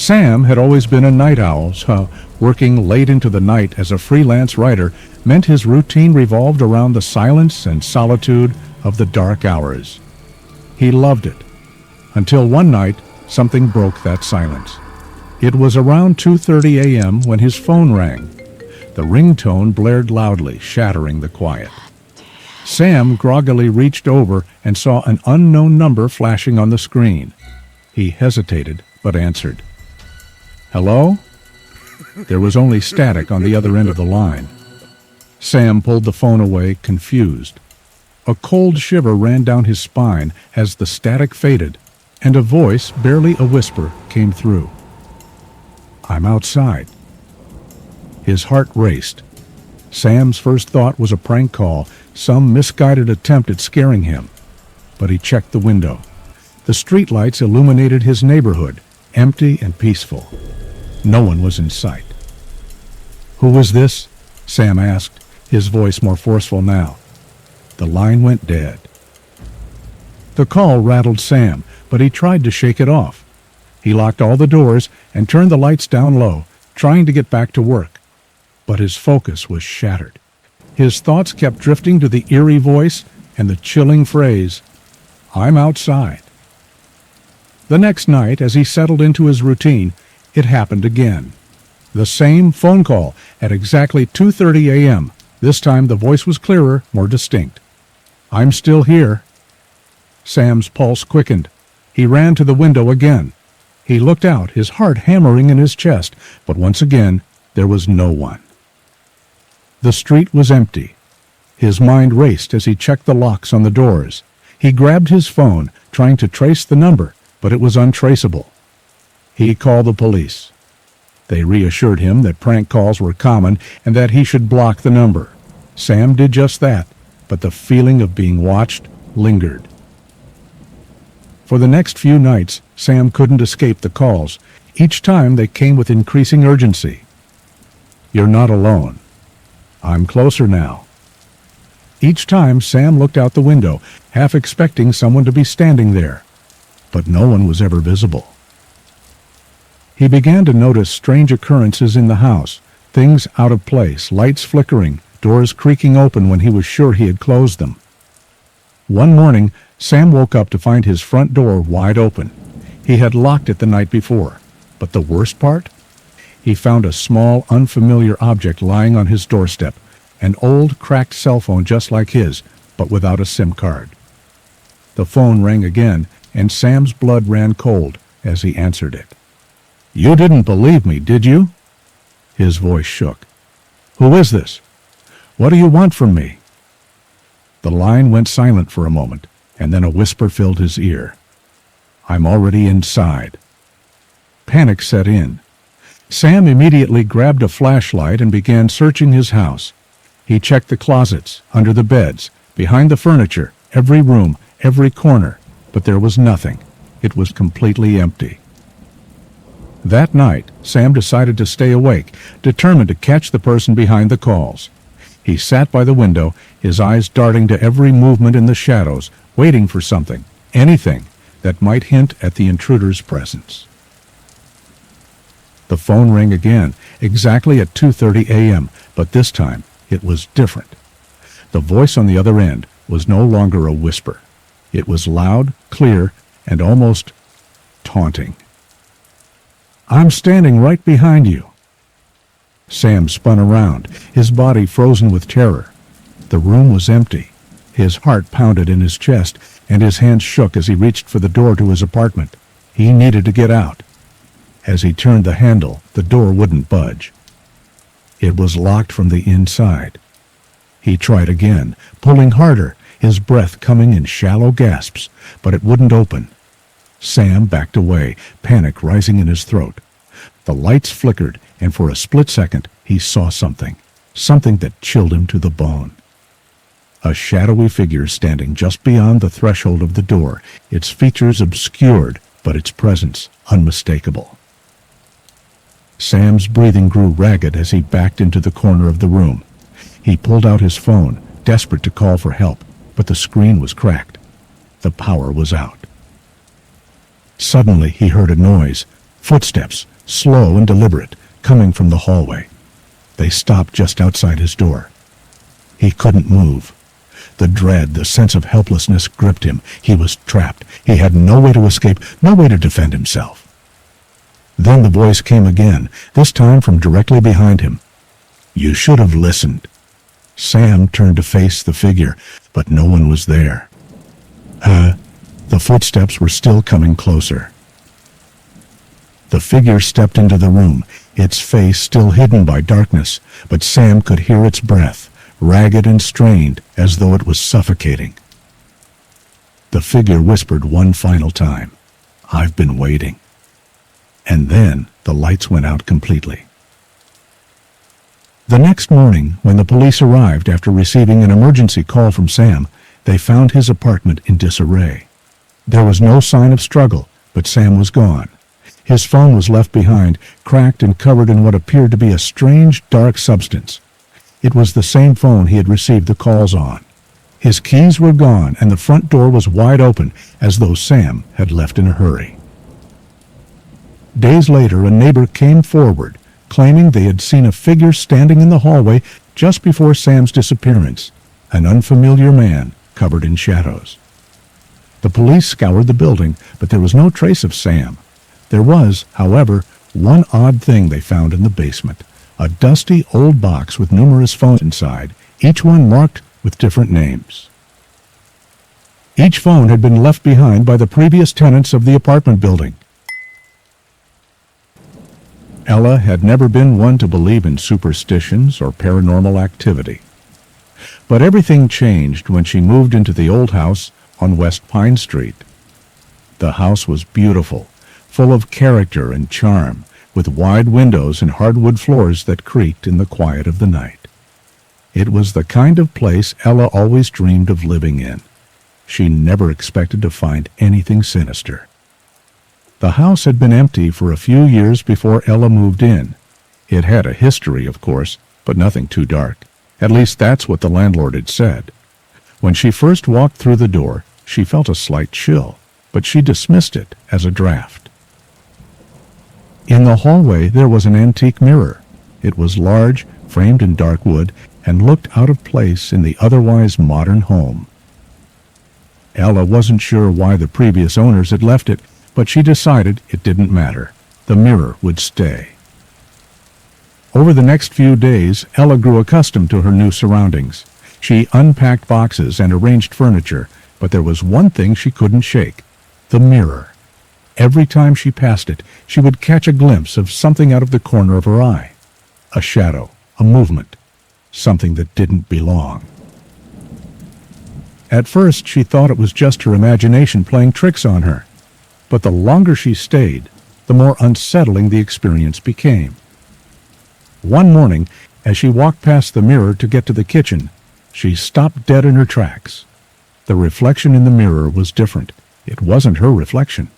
Sam had always been a night owl, so working late into the night as a freelance writer meant his routine revolved around the silence and solitude of the dark hours. He loved it, until one night something broke that silence. It was around 2:30 a.m. when his phone rang. The ringtone blared loudly, shattering the quiet. Sam groggily reached over and saw an unknown number flashing on the screen. He hesitated, but answered. "Hello?" There was only static on the other end of the line. Sam pulled the phone away, confused. A cold shiver ran down his spine as the static faded, and a voice, barely a whisper, came through. "I'm outside." His heart raced. Sam's first thought was a prank call, some misguided attempt at scaring him. But he checked the window. The streetlights illuminated his neighborhood, empty and peaceful. No one was in sight. "Who was this?" Sam asked, his voice more forceful now. The line went dead. The call rattled Sam, but he tried to shake it off. He locked all the doors and turned the lights down low, trying to get back to work. But his focus was shattered. His thoughts kept drifting to the eerie voice and the chilling phrase, "I'm outside." The next night, as he settled into his routine, it happened again. The same phone call at exactly 2:30 a.m. This time the voice was clearer, more distinct. "I'm still here." Sam's pulse quickened. He ran to the window again. He looked out, his heart hammering in his chest, but once again there was no one. The street was empty. His mind raced as he checked the locks on the doors. He grabbed his phone, trying to trace the number, but it was untraceable. He called the police. They reassured him that prank calls were common and that he should block the number. Sam did just that, but the feeling of being watched lingered. For the next few nights, Sam couldn't escape the calls. Each time they came with increasing urgency. "You're not alone." "I'm closer now." Each time Sam looked out the window, half expecting someone to be standing there, but no one was ever visible. He began to notice strange occurrences in the house, things out of place, lights flickering, doors creaking open when he was sure he had closed them. One morning, Sam woke up to find his front door wide open. He had locked it the night before, but the worst part? He found a small, unfamiliar object lying on his doorstep, an old, cracked cell phone just like his, but without a SIM card. The phone rang again, and Sam's blood ran cold as he answered it. "You didn't believe me, did you?" His voice shook. "Who is this? What do you want from me?" The line went silent for a moment, and then a whisper filled his ear. "I'm already inside." Panic set in. Sam immediately grabbed a flashlight and began searching his house. He checked the closets, under the beds, behind the furniture, every room, every corner, but there was nothing. It was completely empty. That night, Sam decided to stay awake, determined to catch the person behind the calls. He sat by the window, his eyes darting to every movement in the shadows, waiting for something, anything, that might hint at the intruder's presence. The phone rang again, exactly at 2:30 a.m., but this time it was different. The voice on the other end was no longer a whisper. It was loud, clear, and almost taunting. "I'm standing right behind you." Sam spun around, his body frozen with terror. The room was empty. His heart pounded in his chest, and his hands shook as he reached for the door to his apartment. He needed to get out. As he turned the handle, the door wouldn't budge. It was locked from the inside. He tried again, pulling harder, his breath coming in shallow gasps, but it wouldn't open. Sam backed away, panic rising in his throat. The lights flickered, and for a split second he saw something that chilled him to the bone. A shadowy figure standing just beyond the threshold of the door, its features obscured, but its presence unmistakable. Sam's breathing grew ragged as he backed into the corner of the room. He pulled out his phone, desperate to call for help, but the screen was cracked. The power was out. Suddenly he heard a noise, footsteps, slow and deliberate, coming from the hallway. They stopped just outside his door. He couldn't move. The dread, the sense of helplessness gripped him. He was trapped. He had no way to escape, no way to defend himself. Then the voice came again, this time from directly behind him. "You should have listened." Sam turned to face the figure, but no one was there. The footsteps were still coming closer. The figure stepped into the room, its face still hidden by darkness, but Sam could hear its breath, ragged and strained, as though it was suffocating. The figure whispered one final time, "I've been waiting." And then the lights went out completely. The next morning, when the police arrived after receiving an emergency call from Sam, they found his apartment in disarray. There was no sign of struggle, but Sam was gone. His phone was left behind, cracked and covered in what appeared to be a strange, dark substance. It was the same phone he had received the calls on. His keys were gone, and the front door was wide open, as though Sam had left in a hurry. Days later, a neighbor came forward, claiming they had seen a figure standing in the hallway just before Sam's disappearance, an unfamiliar man covered in shadows. The police scoured the building, but there was no trace of Sam. There was, however, one odd thing they found in the basement, a dusty old box with numerous phones inside, each one marked with different names. Each phone had been left behind by the previous tenants of the apartment building. Ella had never been one to believe in superstitions or paranormal activity. But everything changed when she moved into the old house on West Pine Street. The house was beautiful, full of character and charm, with wide windows and hardwood floors that creaked in the quiet of the night. It was the kind of place Ella always dreamed of living in. She never expected to find anything sinister. The house had been empty for a few years before Ella moved in. It had a history, of course, but nothing too dark. At least that's what the landlord had said. When she first walked through the door, she felt a slight chill, but she dismissed it as a draft. In the hallway there was an antique mirror. It was large, framed in dark wood, and looked out of place in the otherwise modern home. Ella wasn't sure why the previous owners had left it, but she decided it didn't matter. The mirror would stay. Over the next few days, Ella grew accustomed to her new surroundings. She unpacked boxes and arranged furniture, but there was one thing she couldn't shake: the mirror. Every time she passed it, she would catch a glimpse of something out of the corner of her eye. A shadow, a movement, something that didn't belong. At first, she thought it was just her imagination playing tricks on her. But the longer she stayed, the more unsettling the experience became. One morning, as she walked past the mirror to get to the kitchen, she stopped dead in her tracks. The reflection in the mirror was different. It wasn't her reflection.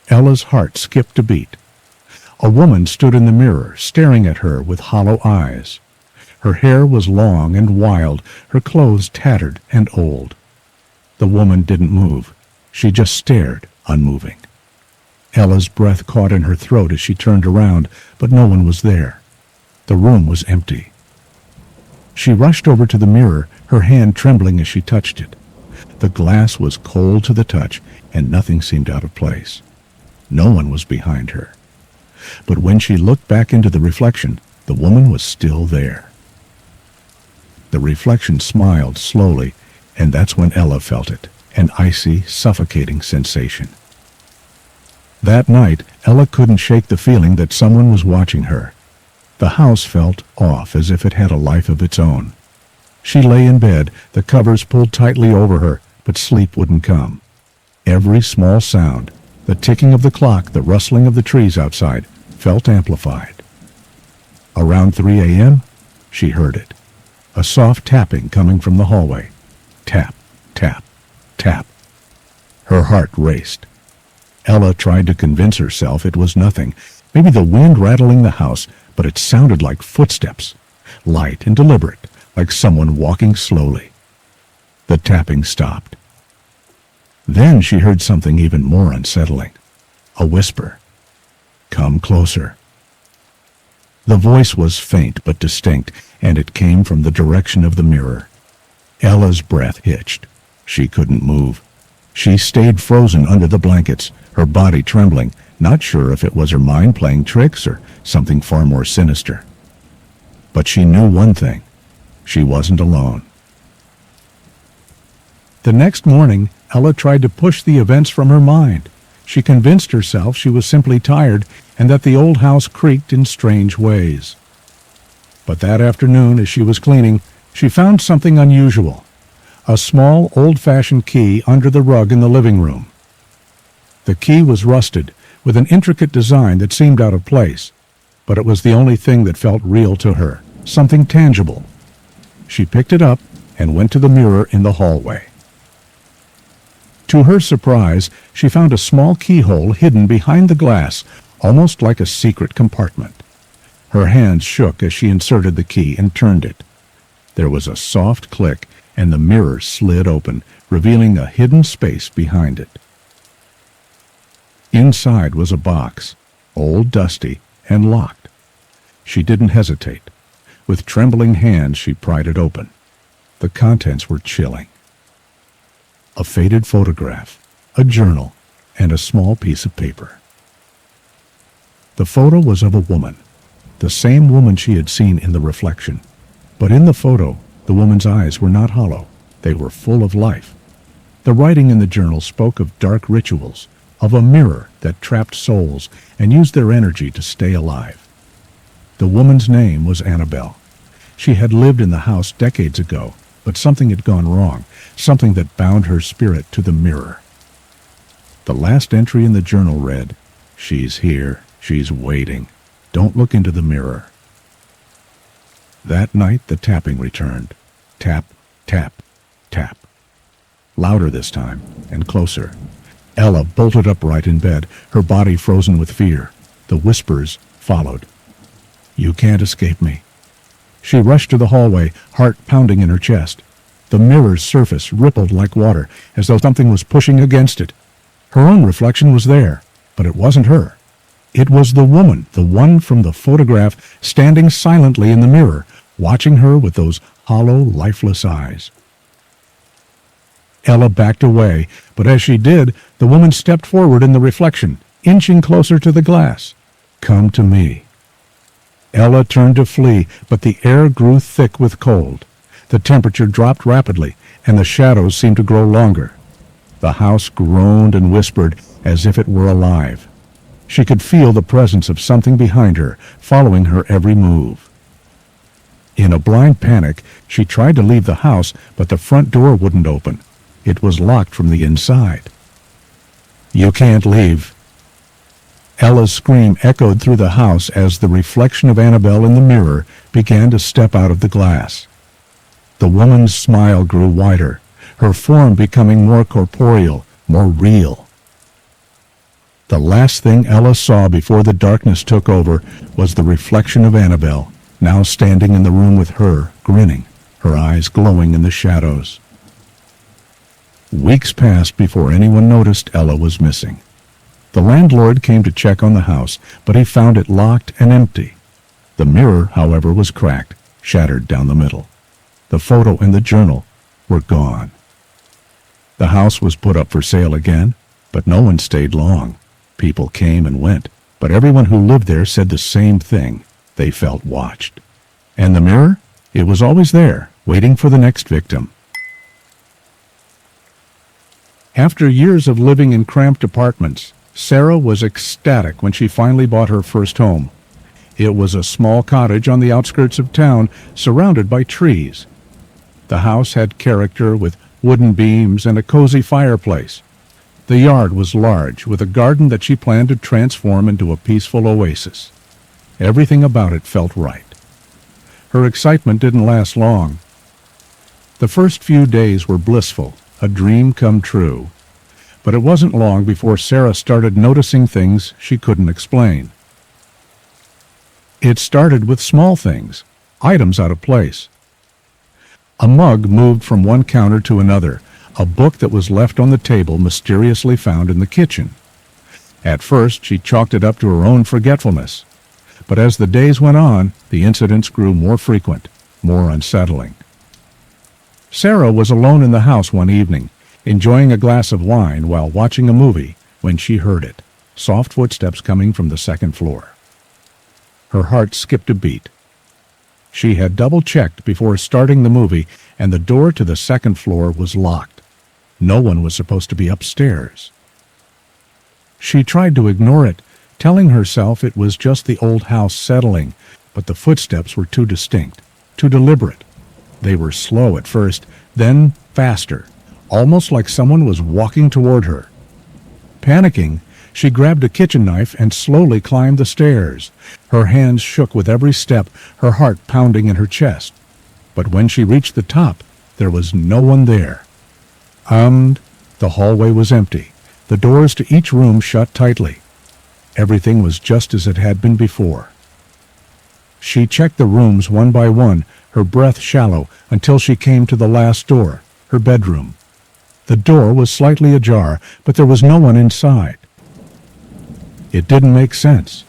Ella's heart skipped a beat. A woman stood in the mirror, staring at her with hollow eyes. Her hair was long and wild, her clothes tattered and old. The woman didn't move. She just stared, unmoving. Ella's breath caught in her throat as she turned around, but no one was there. The room was empty. She rushed over to the mirror, her hand trembling as she touched it. The glass was cold to the touch, and nothing seemed out of place. No one was behind her. But when she looked back into the reflection, the woman was still there. The reflection smiled slowly, and that's when Ella felt it, an icy, suffocating sensation. That night, Ella couldn't shake the feeling that someone was watching her. The house felt off, as if it had a life of its own. She lay in bed, the covers pulled tightly over her, but sleep wouldn't come. Every small sound, the ticking of the clock, the rustling of the trees outside, felt amplified. Around 3 a.m., she heard it. A soft tapping coming from the hallway. Tap, tap, tap. Her heart raced. Ella tried to convince herself it was nothing, maybe the wind rattling the house, but it sounded like footsteps, light and deliberate, like someone walking slowly. The tapping stopped. Then she heard something even more unsettling, a whisper. "Come closer." The voice was faint but distinct, and it came from the direction of the mirror. Ella's breath hitched. She couldn't move. She stayed frozen under the blankets, her body trembling, not sure if it was her mind playing tricks or something far more sinister. But she knew one thing. She wasn't alone. The next morning, Ella tried to push the events from her mind. She convinced herself she was simply tired and that the old house creaked in strange ways. But that afternoon, as she was cleaning, she found something unusual. A small, old-fashioned key under the rug in the living room. The key was rusted, with an intricate design that seemed out of place, but it was the only thing that felt real to her, something tangible. She picked it up and went to the mirror in the hallway. To her surprise, she found a small keyhole hidden behind the glass, almost like a secret compartment. Her hands shook as she inserted the key and turned it. There was a soft click, and the mirror slid open, revealing a hidden space behind it. Inside was a box, old, dusty, and locked. She didn't hesitate. With trembling hands, she pried it open. The contents were chilling. A faded photograph, a journal, and a small piece of paper. The photo was of a woman, the same woman she had seen in the reflection. But in the photo, the woman's eyes were not hollow. They were full of life. The writing in the journal spoke of dark rituals, of a mirror that trapped souls and used their energy to stay alive. The woman's name was Annabelle. She had lived in the house decades ago, but something had gone wrong, something that bound her spirit to the mirror. The last entry in the journal read, "She's here, she's waiting. Don't look into the mirror." That night the tapping returned. Tap, tap, tap. Louder this time, and closer. Ella bolted upright in bed, her body frozen with fear. The whispers followed. "You can't escape me." She rushed to the hallway, heart pounding in her chest. The mirror's surface rippled like water, as though something was pushing against it. Her own reflection was there, but it wasn't her. It was the woman, the one from the photograph, standing silently in the mirror, watching her with those hollow, lifeless eyes. Ella backed away, but as she did, the woman stepped forward in the reflection, inching closer to the glass. "Come to me." Ella turned to flee, but the air grew thick with cold. The temperature dropped rapidly, and the shadows seemed to grow longer. The house groaned and whispered as if it were alive. She could feel the presence of something behind her, following her every move. In a blind panic, she tried to leave the house, but the front door wouldn't open. It was locked from the inside. "You can't leave." Ella's scream echoed through the house as the reflection of Annabelle in the mirror began to step out of the glass. The woman's smile grew wider, her form becoming more corporeal, more real. The last thing Ella saw before the darkness took over was the reflection of Annabelle, now standing in the room with her, grinning, her eyes glowing in the shadows. Weeks passed before anyone noticed Ella was missing. The landlord came to check on the house, but he found it locked and empty. The mirror, however, was cracked, shattered down the middle. The photo and the journal were gone. The house was put up for sale again, but no one stayed long. People came and went, but everyone who lived there said the same thing. They felt watched. And the mirror? It was always there, waiting for the next victim. After years of living in cramped apartments, Sarah was ecstatic when she finally bought her first home. It was a small cottage on the outskirts of town, surrounded by trees. The house had character with wooden beams and a cozy fireplace. The yard was large, with a garden that she planned to transform into a peaceful oasis. Everything about it felt right. Her excitement didn't last long. The first few days were blissful, a dream come true. But it wasn't long before Sarah started noticing things she couldn't explain. It started with small things, items out of place. A mug moved from one counter to another, a book that was left on the table mysteriously found in the kitchen. At first, she chalked it up to her own forgetfulness. But as the days went on, the incidents grew more frequent, more unsettling. Sarah was alone in the house one evening, enjoying a glass of wine while watching a movie, when she heard it, soft footsteps coming from the second floor. Her heart skipped a beat. She had double-checked before starting the movie, and the door to the second floor was locked. No one was supposed to be upstairs. She tried to ignore it, telling herself it was just the old house settling, but the footsteps were too distinct, too deliberate. They were slow at first, then faster, almost like someone was walking toward her. Panicking, she grabbed a kitchen knife and slowly climbed the stairs. Her hands shook with every step, her heart pounding in her chest. But when she reached the top, there was no one there. The hallway was empty, the doors to each room shut tightly. Everything was just as it had been before. She checked the rooms one by one, her breath shallow, until she came to the last door, her bedroom. The door was slightly ajar, but there was no one inside. It didn't make sense.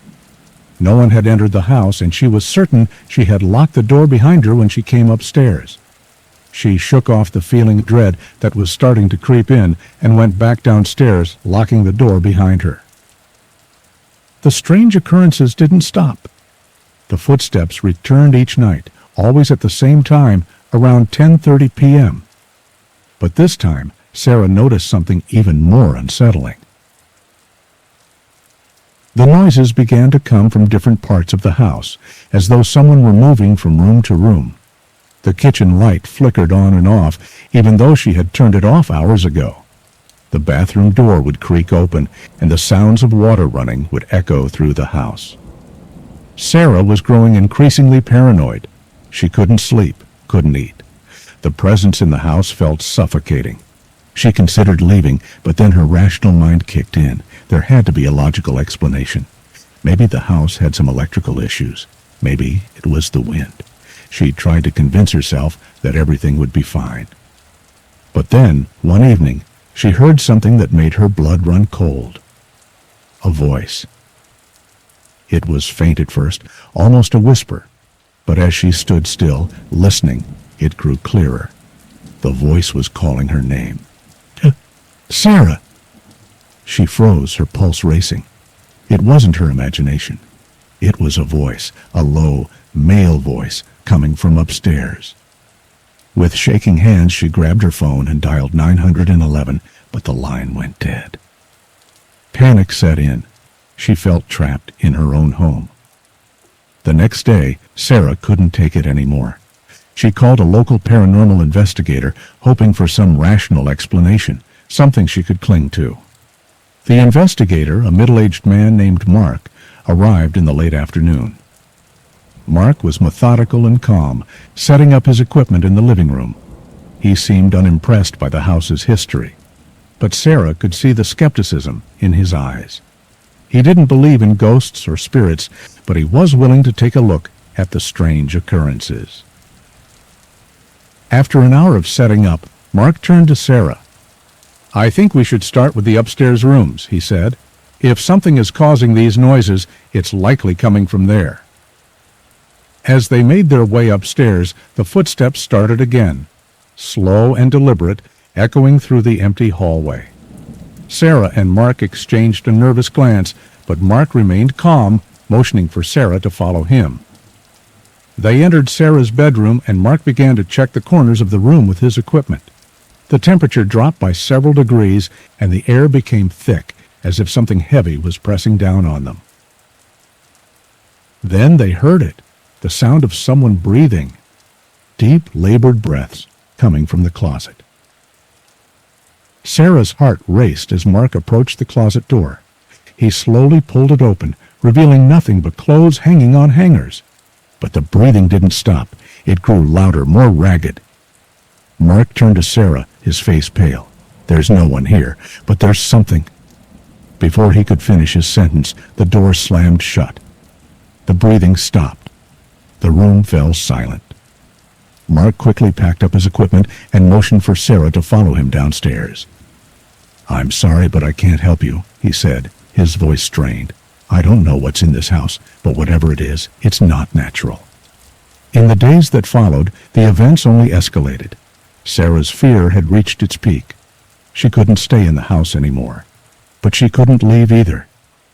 No one had entered the house, and she was certain she had locked the door behind her when she came upstairs. She shook off the feeling of dread that was starting to creep in and went back downstairs, locking the door behind her. The strange occurrences didn't stop. The footsteps returned each night, always at the same time, around 10:30 p.m. But this time, Sarah noticed something even more unsettling. The noises began to come from different parts of the house, as though someone were moving from room to room. The kitchen light flickered on and off, even though she had turned it off hours ago. The bathroom door would creak open, and the sounds of water running would echo through the house. Sarah was growing increasingly paranoid. She couldn't sleep, couldn't eat. The presence in the house felt suffocating. She considered leaving, but then her rational mind kicked in. There had to be a logical explanation. Maybe the house had some electrical issues. Maybe it was the wind. She tried to convince herself that everything would be fine. But then, one evening, she heard something that made her blood run cold. A voice. It was faint at first, almost a whisper. But as she stood still, listening, it grew clearer. The voice was calling her name. Sarah! She froze, her pulse racing. It wasn't her imagination. It was a voice, a low, male voice, coming from upstairs. With shaking hands, she grabbed her phone and dialed 911, but the line went dead. Panic set in. She felt trapped in her own home. The next day, Sarah couldn't take it anymore. She called a local paranormal investigator, hoping for some rational explanation, something she could cling to. The investigator, a middle-aged man named Mark, arrived in the late afternoon. Mark was methodical and calm, setting up his equipment in the living room. He seemed unimpressed by the house's history, but Sarah could see the skepticism in his eyes. He didn't believe in ghosts or spirits, but he was willing to take a look at the strange occurrences. After an hour of setting up, Mark turned to Sarah. "I think we should start with the upstairs rooms," he said. "If something is causing these noises, it's likely coming from there." As they made their way upstairs, the footsteps started again, slow and deliberate, echoing through the empty hallway. Sarah and Mark exchanged a nervous glance, but Mark remained calm, motioning for Sarah to follow him. They entered Sarah's bedroom, and Mark began to check the corners of the room with his equipment. The temperature dropped by several degrees, and the air became thick, as if something heavy was pressing down on them. Then they heard it, the sound of someone breathing, deep, labored breaths coming from the closet. Sarah's heart raced as Mark approached the closet door. He slowly pulled it open, revealing nothing but clothes hanging on hangers. But the breathing didn't stop. It grew louder, more ragged. Mark turned to Sarah, his face pale. "There's no one here, but there's something." Before he could finish his sentence, the door slammed shut. The breathing stopped. The room fell silent. Mark quickly packed up his equipment and motioned for Sarah to follow him downstairs. "I'm sorry, but I can't help you," he said, His voice strained. "I don't know what's in this house, but whatever it is, it's not natural." In the days that followed, the events only escalated. Sarah's fear had reached its peak. She couldn't stay in the house anymore. But she couldn't leave either.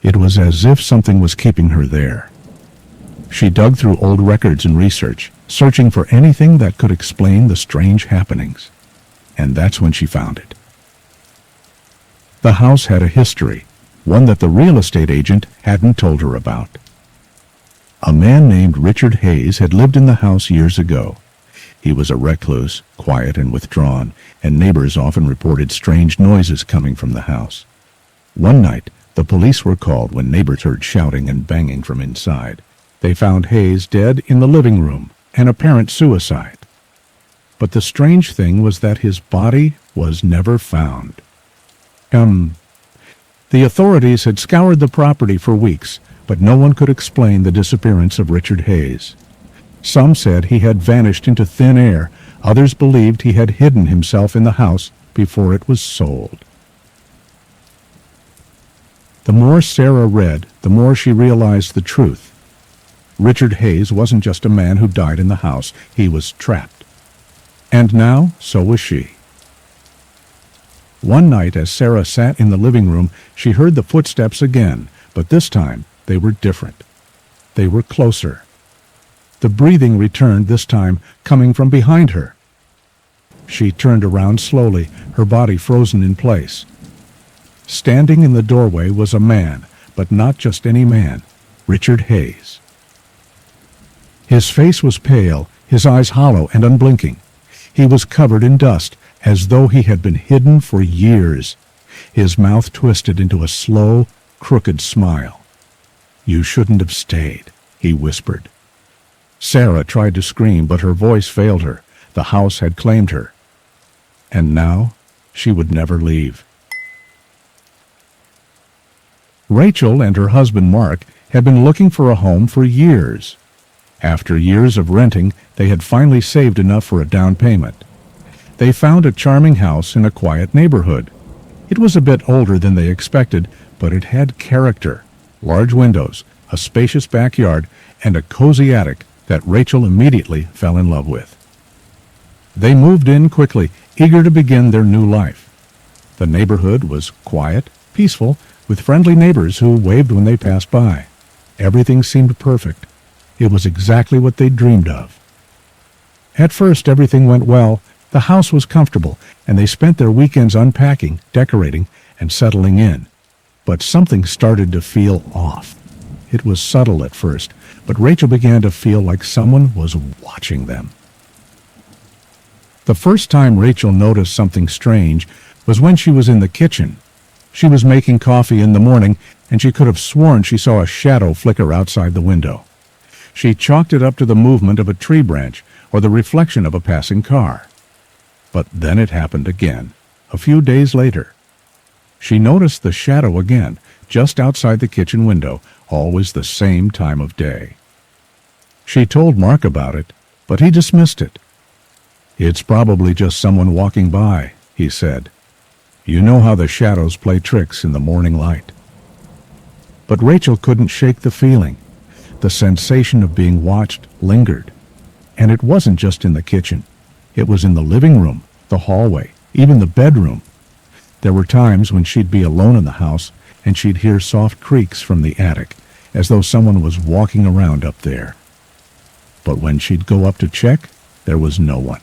It was as if something was keeping her there. She dug through old records and research, searching for anything that could explain the strange happenings. And that's when she found it. The house had a history, one that the real estate agent hadn't told her about. A man named Richard Hayes had lived in the house years ago. He was a recluse, quiet and withdrawn, and neighbors often reported strange noises coming from the house. One night, the police were called when neighbors heard shouting and banging from inside. They found Hayes dead in the living room, an apparent suicide. But the strange thing was that his body was never found. The authorities had scoured the property for weeks, but no one could explain the disappearance of Richard Hayes. Some said he had vanished into thin air. Others believed he had hidden himself in the house before it was sold. The more Sarah read, the more she realized the truth. Richard Hayes wasn't just a man who died in the house. He was trapped. And now, so was she. One night, as Sarah sat in the living room, she heard the footsteps again, but this time they were different. They were closer. The breathing returned this time, coming from behind her. She turned around slowly, her body frozen in place. Standing in the doorway was a man, but not just any man, Richard Hayes. His face was pale, his eyes hollow and unblinking. He was covered in dust, as though he had been hidden for years. His mouth twisted into a slow, crooked smile. "You shouldn't have stayed," he whispered. Sarah tried to scream, but her voice failed her. The house had claimed her. And now, she would never leave. Rachel and her husband Mark had been looking for a home for years. After years of renting, they had finally saved enough for a down payment. They found a charming house in a quiet neighborhood. It was a bit older than they expected, but it had character. Large windows, a spacious backyard, and a cozy attic that Rachel immediately fell in love with. They moved in quickly, eager to begin their new life. The neighborhood was quiet, peaceful, with friendly neighbors who waved when they passed by. Everything seemed perfect. It was exactly what they'd dreamed of. At first, everything went well. The house was comfortable, and they spent their weekends unpacking, decorating, and settling in. But something started to feel off. It was subtle at first, but Rachel began to feel like someone was watching them. The first time Rachel noticed something strange was when she was in the kitchen. She was making coffee in the morning, and she could have sworn she saw a shadow flicker outside the window. She chalked it up to the movement of a tree branch or the reflection of a passing car. But then it happened again, a few days later. She noticed the shadow again, just outside the kitchen window, always the same time of day. She told Mark about it, but he dismissed it. "It's probably just someone walking by," he said. "You know how the shadows play tricks in the morning light." But Rachel couldn't shake the feeling. The sensation of being watched lingered. And it wasn't just in the kitchen. It was in the living room, the hallway, even the bedroom. There were times when she'd be alone in the house, and she'd hear soft creaks from the attic, as though someone was walking around up there. But when she'd go up to check, there was no one.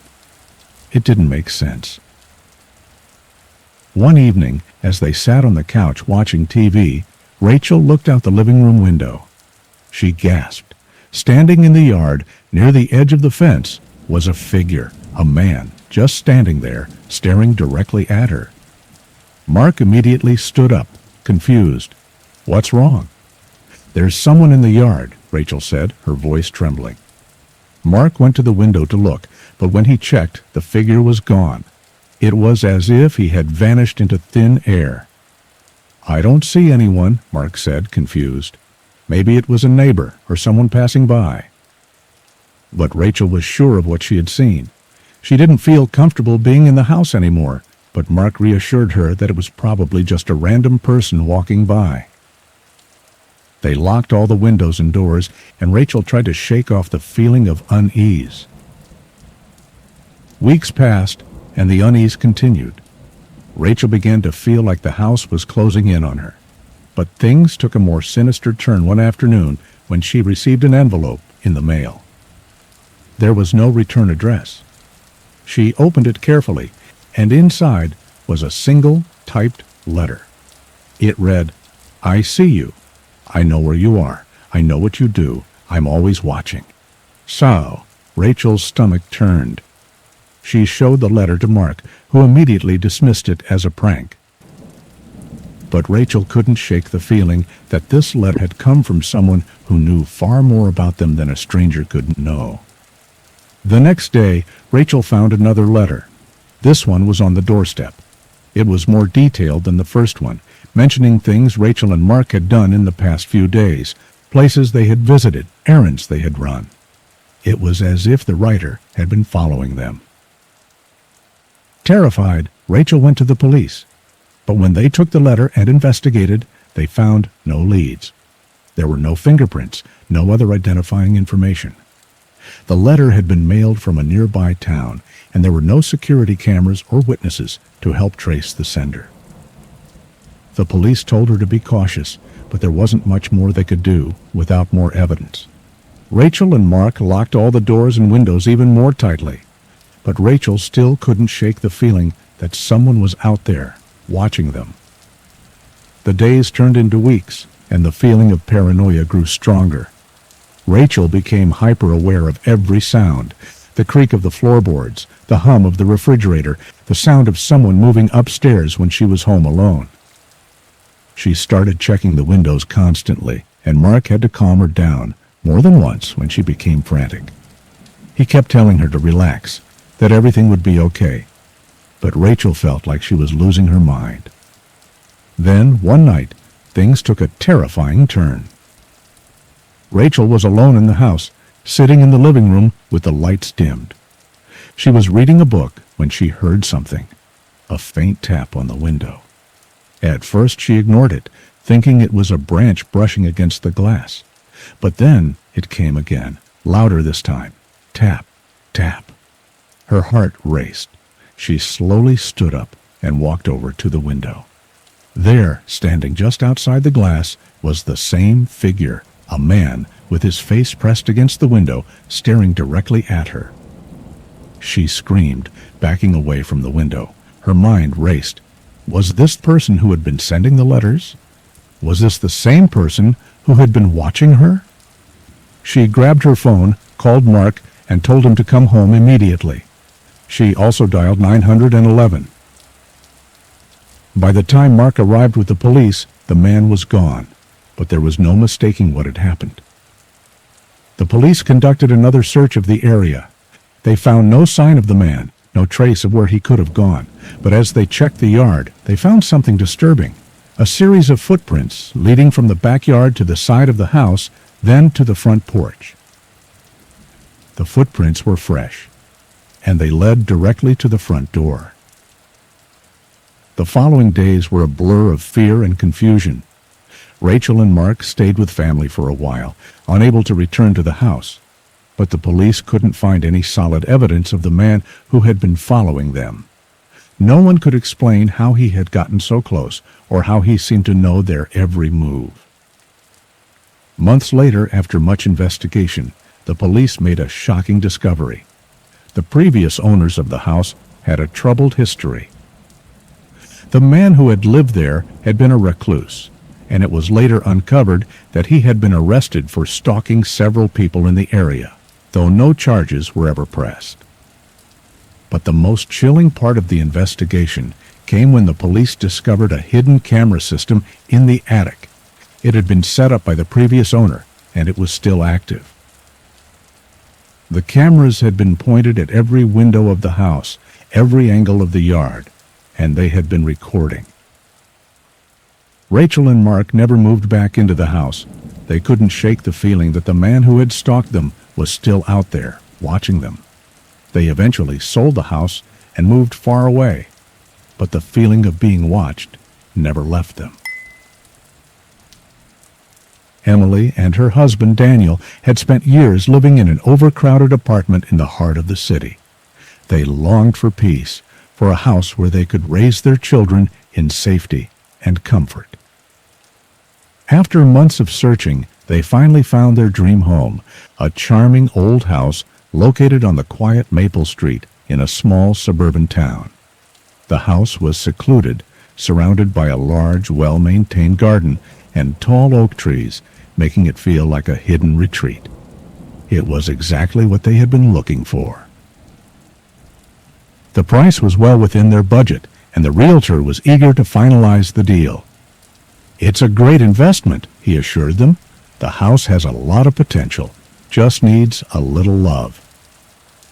It didn't make sense. One evening, as they sat on the couch watching TV, Rachel looked out the living room window. She gasped. Standing in the yard, near the edge of the fence, was a figure, a man, just standing there, staring directly at her. Mark immediately stood up, confused. "What's wrong?" "There's someone in the yard," Rachel said, her voice trembling. Mark went to the window to look, but when he checked, the figure was gone. It was as if he had vanished into thin air. "I don't see anyone," Mark said, confused. Maybe it was a neighbor or someone passing by. But Rachel was sure of what she had seen. She didn't feel comfortable being in the house anymore, but Mark reassured her that it was probably just a random person walking by. They locked all the windows and doors, and Rachel tried to shake off the feeling of unease. Weeks passed, and the unease continued. Rachel began to feel like the house was closing in on her. But things took a more sinister turn one afternoon when she received an envelope in the mail. There was no return address. She opened it carefully, and inside was a single typed letter. It read, "I see you. I know where you are. I know what you do. I'm always watching." So, Rachel's stomach turned. She showed the letter to Mark, who immediately dismissed it as a prank. But Rachel couldn't shake the feeling that this letter had come from someone who knew far more about them than a stranger could know. The next day, Rachel found another letter. This one was on the doorstep. It was more detailed than the first one, mentioning things Rachel and Mark had done in the past few days, places they had visited, errands they had run. It was as if the writer had been following them. Terrified, Rachel went to the police. But when they took the letter and investigated, they found no leads. There were no fingerprints, no other identifying information. The letter had been mailed from a nearby town, and there were no security cameras or witnesses to help trace the sender. The police told her to be cautious, but there wasn't much more they could do without more evidence. Rachel and Mark locked all the doors and windows even more tightly, but Rachel still couldn't shake the feeling that someone was out there watching them. The days turned into weeks, and the feeling of paranoia grew stronger. Rachel became hyper-aware of every sound: the creak of the floorboards, the hum of the refrigerator, the sound of someone moving upstairs when she was home alone. She started checking the windows constantly, and Mark had to calm her down more than once when she became frantic. He kept telling her to relax, that everything would be okay, but Rachel felt like she was losing her mind. Then, one night, things took a terrifying turn. Rachel was alone in the house, sitting in the living room with the lights dimmed. She was reading a book when she heard something, a faint tap on the window. At first she ignored it, thinking it was a branch brushing against the glass. But then it came again, louder this time. Tap, tap. Her heart raced. She slowly stood up and walked over to the window. There, standing just outside the glass, was the same figure, a man with his face pressed against the window, staring directly at her. She screamed, backing away from the window. Her mind raced. Was this the person who had been sending the letters? Was this the same person who had been watching her? She grabbed her phone, called Mark, and told him to come home immediately. She also dialed 911. By the time Mark arrived with the police, the man was gone, but there was no mistaking what had happened. The police conducted another search of the area. They found no sign of the man, no trace of where he could have gone, but as they checked the yard, they found something disturbing. A series of footprints leading from the backyard to the side of the house, then to the front porch. The footprints were fresh, and they led directly to the front door. The following days were a blur of fear and confusion. Rachel and Mark stayed with family for a while, unable to return to the house, but the police couldn't find any solid evidence of the man who had been following them. No one could explain how he had gotten so close, or how he seemed to know their every move. Months later, after much investigation, the police made a shocking discovery. The previous owners of the house had a troubled history. The man who had lived there had been a recluse, and it was later uncovered that he had been arrested for stalking several people in the area, though no charges were ever pressed. But the most chilling part of the investigation came when the police discovered a hidden camera system in the attic. It had been set up by the previous owner, and it was still active. The cameras had been pointed at every window of the house, every angle of the yard, and they had been recording. Rachel and Mark never moved back into the house. They couldn't shake the feeling that the man who had stalked them was still out there, watching them. They eventually sold the house and moved far away, but the feeling of being watched never left them. Emily and her husband Daniel had spent years living in an overcrowded apartment in the heart of the city. They longed for peace, for a house where they could raise their children in safety and comfort. After months of searching, they finally found their dream home, a charming old house located on the quiet Maple Street in a small suburban town. The house was secluded, surrounded by a large, well-maintained garden and tall oak trees, making it feel like a hidden retreat. It was exactly what they had been looking for. The price was well within their budget, and the realtor was eager to finalize the deal. "It's a great investment," he assured them. "The house has a lot of potential, just needs a little love."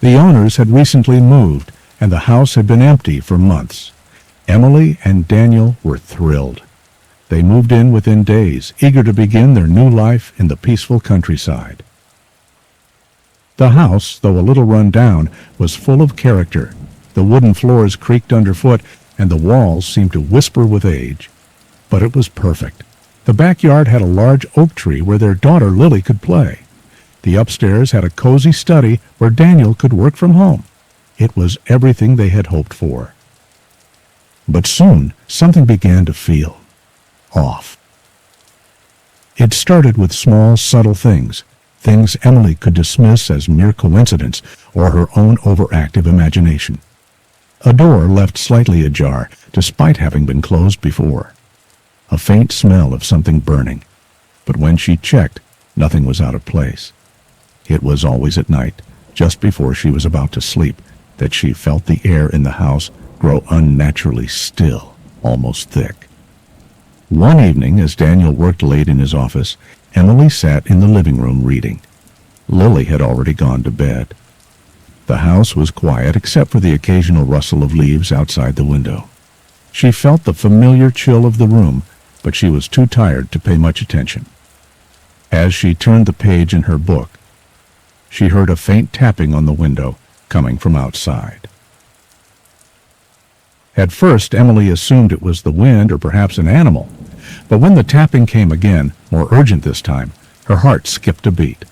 The owners had recently moved, and the house had been empty for months. Emily and Daniel were thrilled. They moved in within days, eager to begin their new life in the peaceful countryside. The house, though a little run down, was full of character. The wooden floors creaked underfoot, and the walls seemed to whisper with age. But it was perfect. The backyard had a large oak tree where their daughter Lily could play. The upstairs had a cozy study where Daniel could work from home. It was everything they had hoped for. But soon, something began to feel off. It started with small, subtle things Emily could dismiss as mere coincidence or her own overactive imagination. A door left slightly ajar, despite having been closed before. A faint smell of something burning, but when she checked, nothing was out of place. It was always at night, just before she was about to sleep, that she felt the air in the house grow unnaturally still, almost thick. One evening, as Daniel worked late in his office, Emily sat in the living room reading. Lily had already gone to bed. The house was quiet except for the occasional rustle of leaves outside the window. She felt the familiar chill of the room, but she was too tired to pay much attention. As she turned the page in her book, she heard a faint tapping on the window coming from outside. At first, Emily assumed it was the wind or perhaps an animal, but when the tapping came again, more urgent this time, her heart skipped a beat.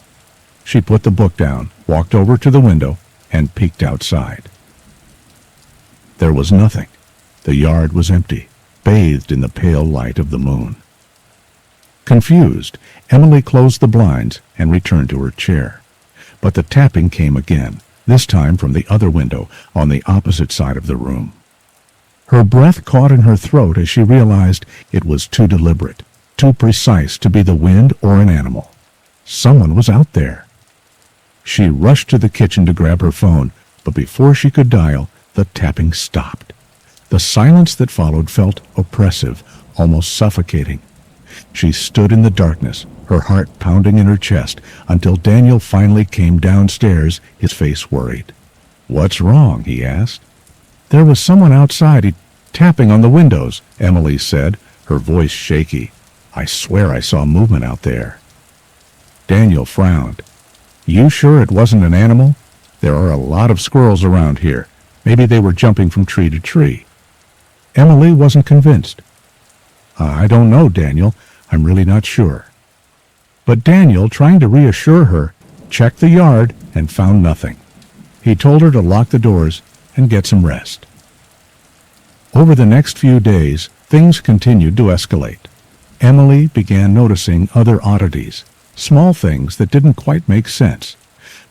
She put the book down, walked over to the window, and peeked outside. There was nothing. The yard was empty, bathed in the pale light of the moon. Confused, Emily closed the blinds and returned to her chair. But the tapping came again, this time from the other window on the opposite side of the room. Her breath caught in her throat as she realized it was too deliberate, too precise to be the wind or an animal. Someone was out there. She rushed to the kitchen to grab her phone, but before she could dial, the tapping stopped. The silence that followed felt oppressive, almost suffocating. She stood in the darkness, her heart pounding in her chest, until Daniel finally came downstairs, his face worried. "What's wrong?" he asked. "There was someone outside tapping on the windows," Emily said, her voice shaky. "I swear I saw movement out there." Daniel frowned. "You sure it wasn't an animal? There are a lot of squirrels around here. Maybe they were jumping from tree to tree." Emily wasn't convinced. "I don't know, Daniel. I'm really not sure." But Daniel, trying to reassure her, checked the yard and found nothing. He told her to lock the doors and get some rest. Over the next few days, things continued to escalate. Emily began noticing other oddities, small things that didn't quite make sense.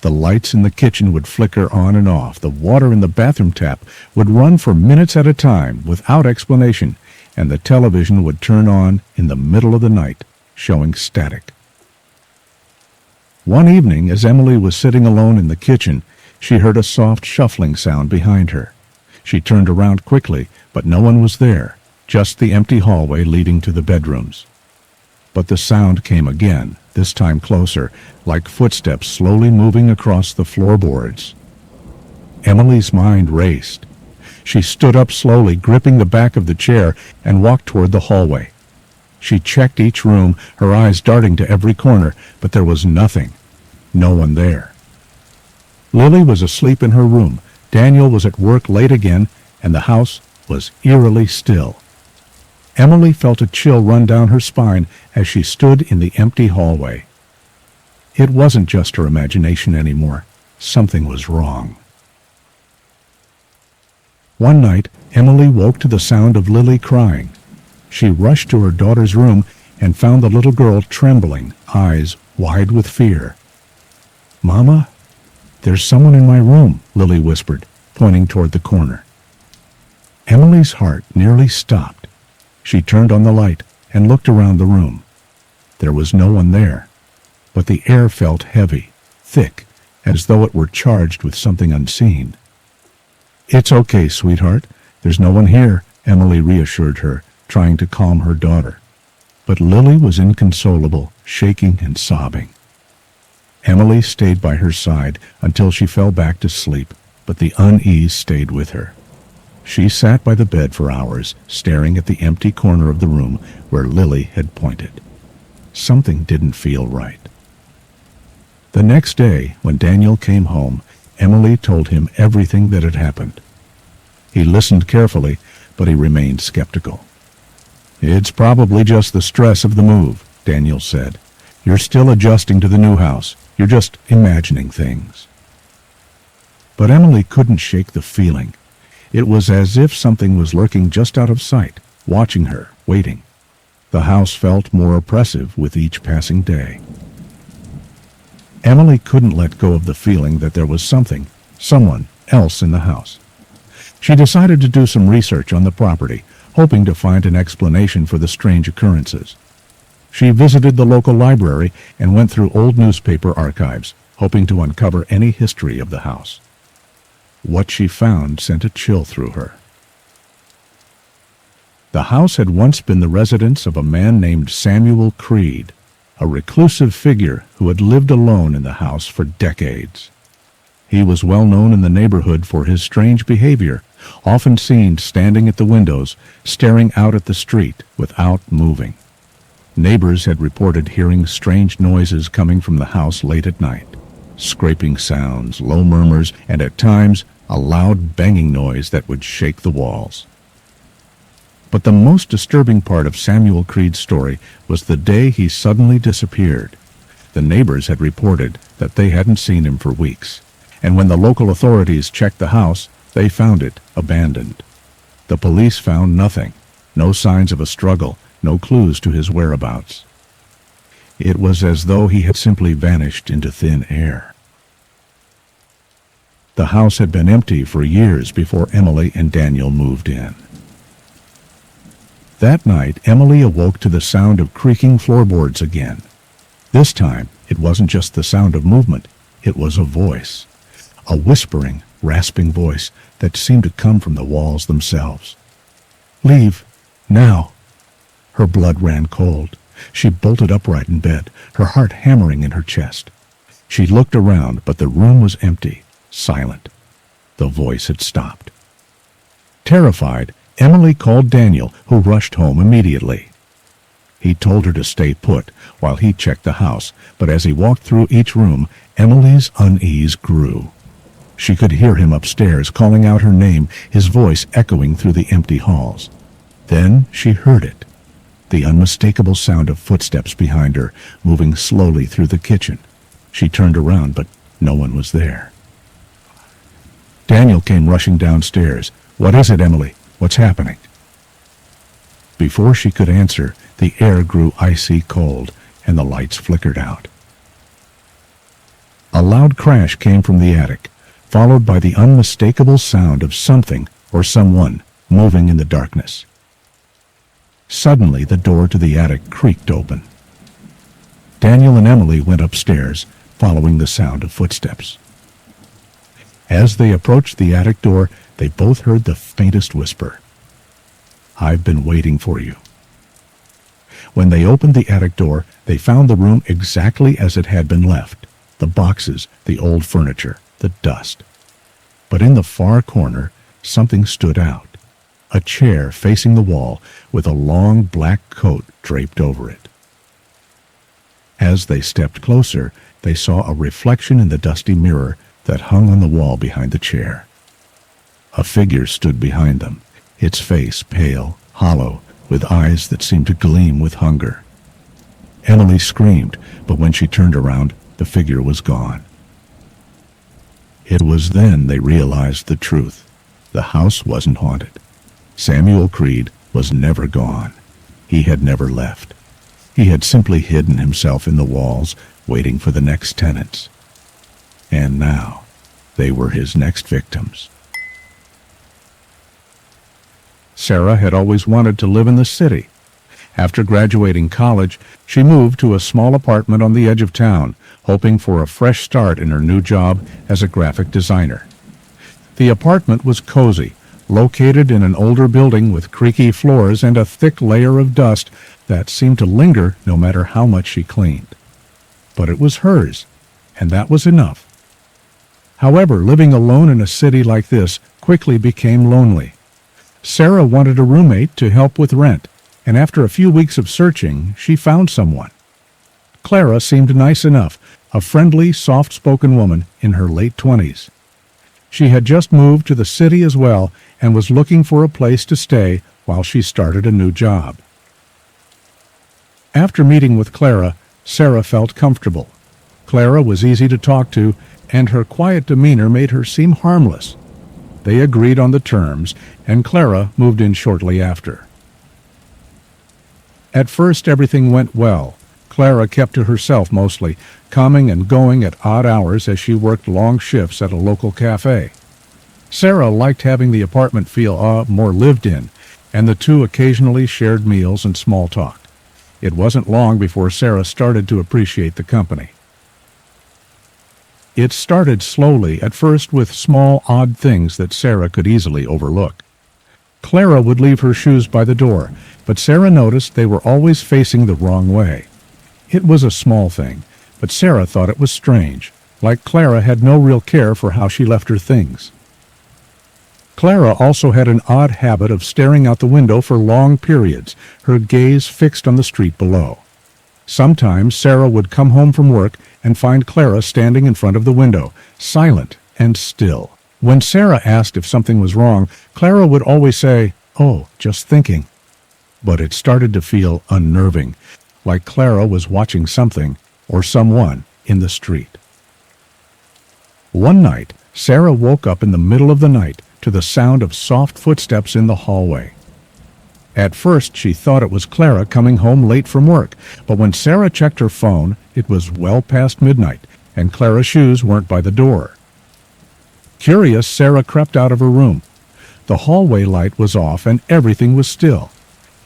The lights in the kitchen would flicker on and off. The water in the bathroom tap would run for minutes at a time without explanation, and the television would turn on in the middle of the night, showing static. One evening, as Emily was sitting alone in the kitchen, she heard a soft shuffling sound behind her. She turned around quickly, but no one was there, just the empty hallway leading to the bedrooms. But the sound came again, this time closer, like footsteps slowly moving across the floorboards. Emily's mind raced. She stood up slowly, gripping the back of the chair, and walked toward the hallway. She checked each room, her eyes darting to every corner, but there was nothing. No one there. Lily was asleep in her room. Daniel was at work late again, and the house was eerily still. Emily felt a chill run down her spine as she stood in the empty hallway. It wasn't just her imagination anymore. Something was wrong. One night, Emily woke to the sound of Lily crying. She rushed to her daughter's room and found the little girl trembling, eyes wide with fear. "Mama, there's someone in my room," Lily whispered, pointing toward the corner. Emily's heart nearly stopped. She turned on the light and looked around the room. There was no one there, but the air felt heavy, thick, as though it were charged with something unseen. "It's okay, sweetheart. There's no one here," Emily reassured her, trying to calm her daughter. But Lily was inconsolable, shaking and sobbing. Emily stayed by her side until she fell back to sleep, but the unease stayed with her. She sat by the bed for hours, staring at the empty corner of the room where Lily had pointed. Something didn't feel right. The next day, when Daniel came home, Emily told him everything that had happened. He listened carefully, but he remained skeptical. "It's probably just the stress of the move," Daniel said. "You're still adjusting to the new house. You're just imagining things." But Emily couldn't shake the feeling. It was as if something was lurking just out of sight, watching her, waiting. The house felt more oppressive with each passing day. Emily couldn't let go of the feeling that there was someone else in the house. She decided to do some research on the property, hoping to find an explanation for the strange occurrences. She visited the local library and went through old newspaper archives, hoping to uncover any history of the house. What she found sent a chill through her. The house had once been the residence of a man named Samuel Creed, a reclusive figure who had lived alone in the house for decades. He was well known in the neighborhood for his strange behavior, often seen standing at the windows, staring out at the street without moving. Neighbors had reported hearing strange noises coming from the house late at night. Scraping sounds, low murmurs, and at times a loud banging noise that would shake the walls. But the most disturbing part of Samuel Creed's story was the day he suddenly disappeared. The neighbors had reported that they hadn't seen him for weeks, and when the local authorities checked the house, they found it abandoned. The police found nothing, no signs of a struggle, no clues to his whereabouts. It was as though he had simply vanished into thin air. The house had been empty for years before Emily and Daniel moved in. That night, Emily awoke to the sound of creaking floorboards again. This time, it wasn't just the sound of movement, it was a voice. A whispering, rasping voice that seemed to come from the walls themselves. "Leave, now." Her blood ran cold. She bolted upright in bed, her heart hammering in her chest. She looked around, but the room was empty, silent. The voice had stopped. Terrified, Emily called Daniel, who rushed home immediately. He told her to stay put while he checked the house, but as he walked through each room, Emily's unease grew. She could hear him upstairs calling out her name, his voice echoing through the empty halls. Then she heard it, the unmistakable sound of footsteps behind her, moving slowly through the kitchen. She turned around, but no one was there. Daniel came rushing downstairs. "What is it, Emily? What's happening?" Before she could answer, the air grew icy cold, and the lights flickered out. A loud crash came from the attic, followed by the unmistakable sound of something or someone moving in the darkness. Suddenly, the door to the attic creaked open. Daniel and Emily went upstairs, following the sound of footsteps. As they approached the attic door, they both heard the faintest whisper. "I've been waiting for you." When they opened the attic door, they found the room exactly as it had been left. The boxes, the old furniture, the dust. But in the far corner, something stood out. A chair facing the wall with a long black coat draped over it. As they stepped closer, they saw a reflection in the dusty mirror that hung on the wall behind the chair. A figure stood behind them, its face pale, hollow, with eyes that seemed to gleam with hunger. Emily screamed, but when she turned around, the figure was gone. It was then they realized the truth. The house wasn't haunted. Samuel Creed was never gone. He had never left. He had simply hidden himself in the walls, waiting for the next tenants. And now, they were his next victims. Sarah had always wanted to live in the city. After graduating college, she moved to a small apartment on the edge of town, hoping for a fresh start in her new job as a graphic designer. The apartment was cozy, located in an older building with creaky floors and a thick layer of dust that seemed to linger no matter how much she cleaned. But it was hers, and that was enough. However, living alone in a city like this quickly became lonely. Sarah wanted a roommate to help with rent, and after a few weeks of searching, she found someone. Clara seemed nice enough, a friendly, soft-spoken woman in her late 20s. She had just moved to the city as well and was looking for a place to stay while she started a new job. After meeting with Clara, Sarah felt comfortable. Clara was easy to talk to, and her quiet demeanor made her seem harmless. They agreed on the terms, and Clara moved in shortly after. At first, everything went well. Clara kept to herself mostly, coming and going at odd hours as she worked long shifts at a local cafe. Sarah liked having the apartment feel more lived in, and the two occasionally shared meals and small talk. It wasn't long before Sarah started to appreciate the company. It started slowly, at first with small, odd things that Sarah could easily overlook. Clara would leave her shoes by the door, but Sarah noticed they were always facing the wrong way. It was a small thing, but Sarah thought it was strange, like Clara had no real care for how she left her things. Clara also had an odd habit of staring out the window for long periods, her gaze fixed on the street below. Sometimes Sarah would come home from work and find Clara standing in front of the window, silent and still. When Sarah asked if something was wrong, Clara would always say, "Oh, just thinking." But it started to feel unnerving, like Clara was watching something or someone in the street. One night, Sarah woke up in the middle of the night to the sound of soft footsteps in the hallway. At first, she thought it was Clara coming home late from work, but when Sarah checked her phone, it was well past midnight, and Clara's shoes weren't by the door. Curious, Sarah crept out of her room. The hallway light was off and everything was still.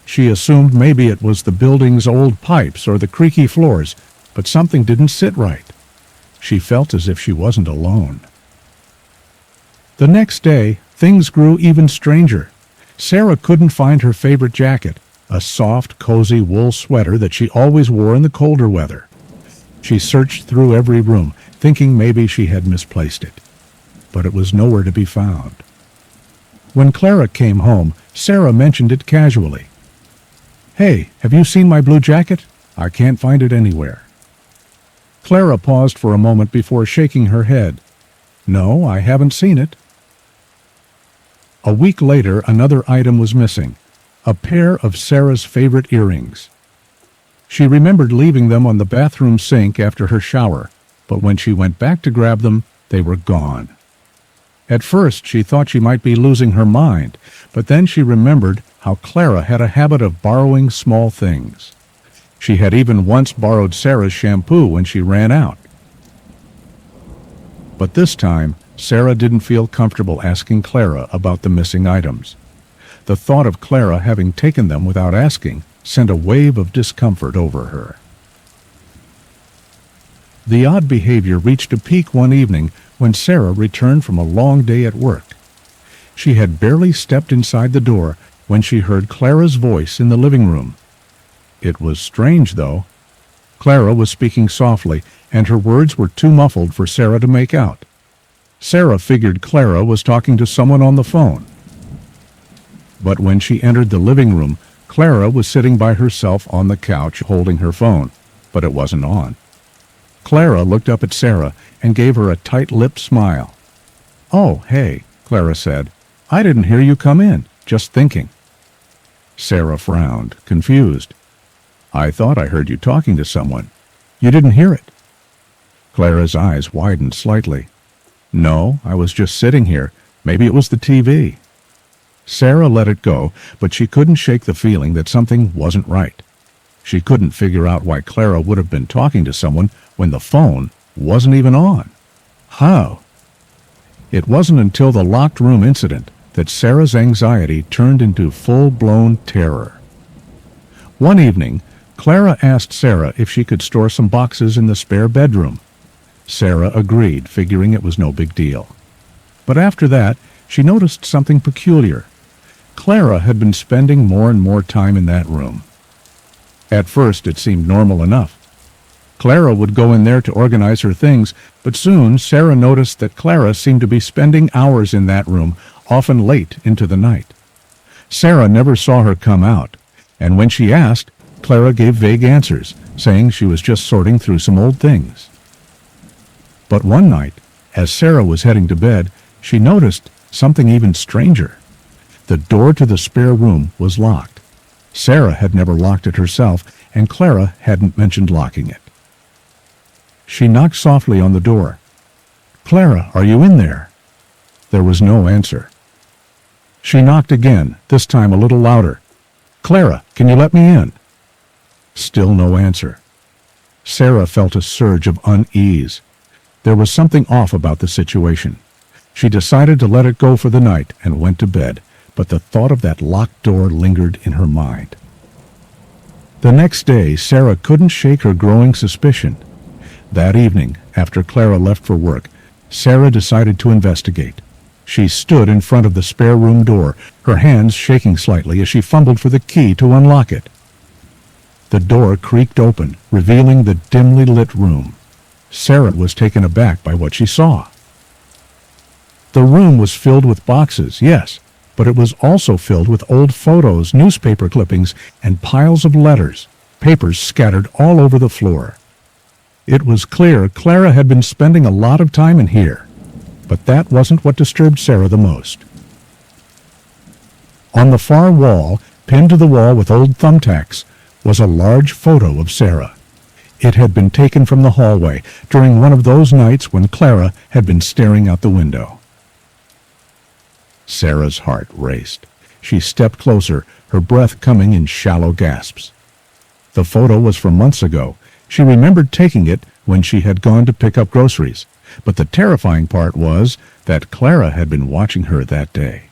She assumed maybe it was the building's old pipes or the creaky floors, but something didn't sit right. She felt as if she wasn't alone. The next day, things grew even stranger. Sarah couldn't find her favorite jacket, a soft, cozy wool sweater that she always wore in the colder weather. She searched through every room, thinking maybe she had misplaced it, but it was nowhere to be found. When Clara came home, Sarah mentioned it casually. "Hey, have you seen my blue jacket? I can't find it anywhere." Clara paused for a moment before shaking her head. "No, I haven't seen it." A week later, another item was missing, a pair of Sarah's favorite earrings. She remembered leaving them on the bathroom sink after her shower, but when she went back to grab them, they were gone. At first, she thought she might be losing her mind, but then she remembered how Clara had a habit of borrowing small things. She had even once borrowed Sarah's shampoo when she ran out. But this time, Sarah didn't feel comfortable asking Clara about the missing items. The thought of Clara having taken them without asking sent a wave of discomfort over her. The odd behavior reached a peak one evening when Sarah returned from a long day at work. She had barely stepped inside the door when she heard Clara's voice in the living room. It was strange, though. Clara was speaking softly, and her words were too muffled for Sarah to make out. Sarah figured Clara was talking to someone on the phone. But when she entered the living room, Clara was sitting by herself on the couch holding her phone, but it wasn't on. Clara looked up at Sarah and gave her a tight-lipped smile. "Oh, hey," Clara said. "I didn't hear you come in, just thinking." Sarah frowned, confused. "I thought I heard you talking to someone. You didn't hear it." Clara's eyes widened slightly. "No, I was just sitting here. Maybe it was the TV." Sarah let it go, but she couldn't shake the feeling that something wasn't right. She couldn't figure out why Clara would have been talking to someone when the phone wasn't even on. How? It wasn't until the locked room incident that Sarah's anxiety turned into full-blown terror. One evening, Clara asked Sarah if she could store some boxes in the spare bedroom. Sarah agreed, figuring it was no big deal. But after that, she noticed something peculiar. Clara had been spending more and more time in that room. At first, it seemed normal enough. Clara would go in there to organize her things, but soon Sarah noticed that Clara seemed to be spending hours in that room, often late into the night. Sarah never saw her come out, and when she asked, Clara gave vague answers, saying she was just sorting through some old things. But one night, as Sarah was heading to bed, she noticed something even stranger. The door to the spare room was locked. Sarah had never locked it herself, and Clara hadn't mentioned locking it. She knocked softly on the door. "Clara, are you in there?" There was no answer. She knocked again, this time a little louder. "Clara, can you let me in?" Still no answer. Sarah felt a surge of unease. There was something off about the situation. She decided to let it go for the night and went to bed, but the thought of that locked door lingered in her mind. The next day, Sarah couldn't shake her growing suspicion. That evening, after Clara left for work, Sarah decided to investigate. She stood in front of the spare room door, her hands shaking slightly as she fumbled for the key to unlock it. The door creaked open, revealing the dimly lit room. Sarah was taken aback by what she saw. The room was filled with boxes, yes, but it was also filled with old photos, newspaper clippings, and piles of letters, papers scattered all over the floor. It was clear Clara had been spending a lot of time in here, but that wasn't what disturbed Sarah the most. On the far wall, pinned to the wall with old thumbtacks, was a large photo of Sarah. It had been taken from the hallway during one of those nights when Clara had been staring out the window. Sarah's heart raced. She stepped closer, her breath coming in shallow gasps. The photo was from months ago. She remembered taking it when she had gone to pick up groceries, but the terrifying part was that Clara had been watching her that day.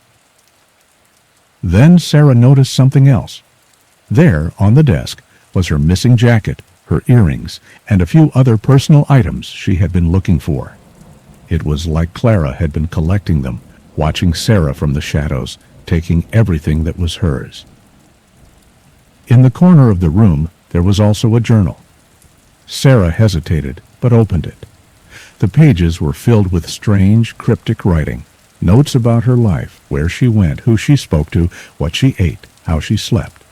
Then Sarah noticed something else. There, on the desk, was her missing jacket, her earrings, and a few other personal items she had been looking for. It was like Clara had been collecting them, watching Sarah from the shadows, taking everything that was hers. In the corner of the room, there was also a journal. Sarah hesitated, but opened it. The pages were filled with strange, cryptic writing, notes about her life, where she went, who she spoke to, what she ate, how she slept.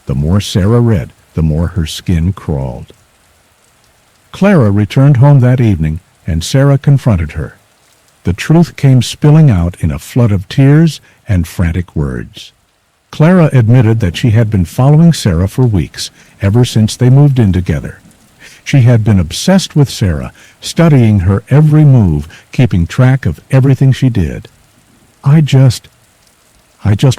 The more Sarah read, the more her skin crawled. Clara returned home that evening, and Sarah confronted her. The truth came spilling out in a flood of tears and frantic words. Clara admitted that she had been following Sarah for weeks, ever since they moved in together. She had been obsessed with Sarah, studying her every move, keeping track of everything she did. I just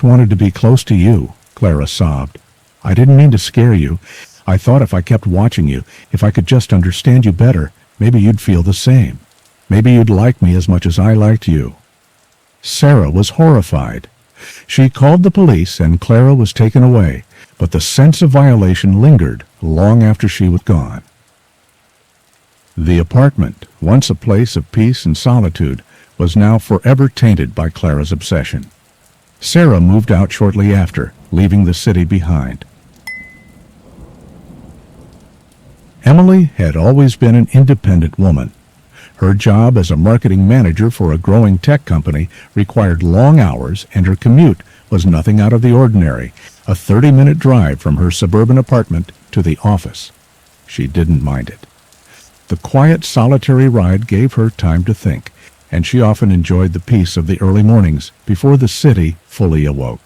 wanted to be close to you," Clara sobbed. "I didn't mean to scare you. I thought if I kept watching you, if I could just understand you better, maybe you'd feel the same. Maybe you'd like me as much as I liked you." Sarah was horrified. She called the police and Clara was taken away, but the sense of violation lingered long after she was gone. The apartment, once a place of peace and solitude, was now forever tainted by Clara's obsession. Sarah moved out shortly after, leaving the city behind. Emily had always been an independent woman. Her job as a marketing manager for a growing tech company required long hours, and her commute was nothing out of the ordinary, a 30-minute drive from her suburban apartment to the office. She didn't mind it. The quiet, solitary ride gave her time to think, and she often enjoyed the peace of the early mornings before the city fully awoke.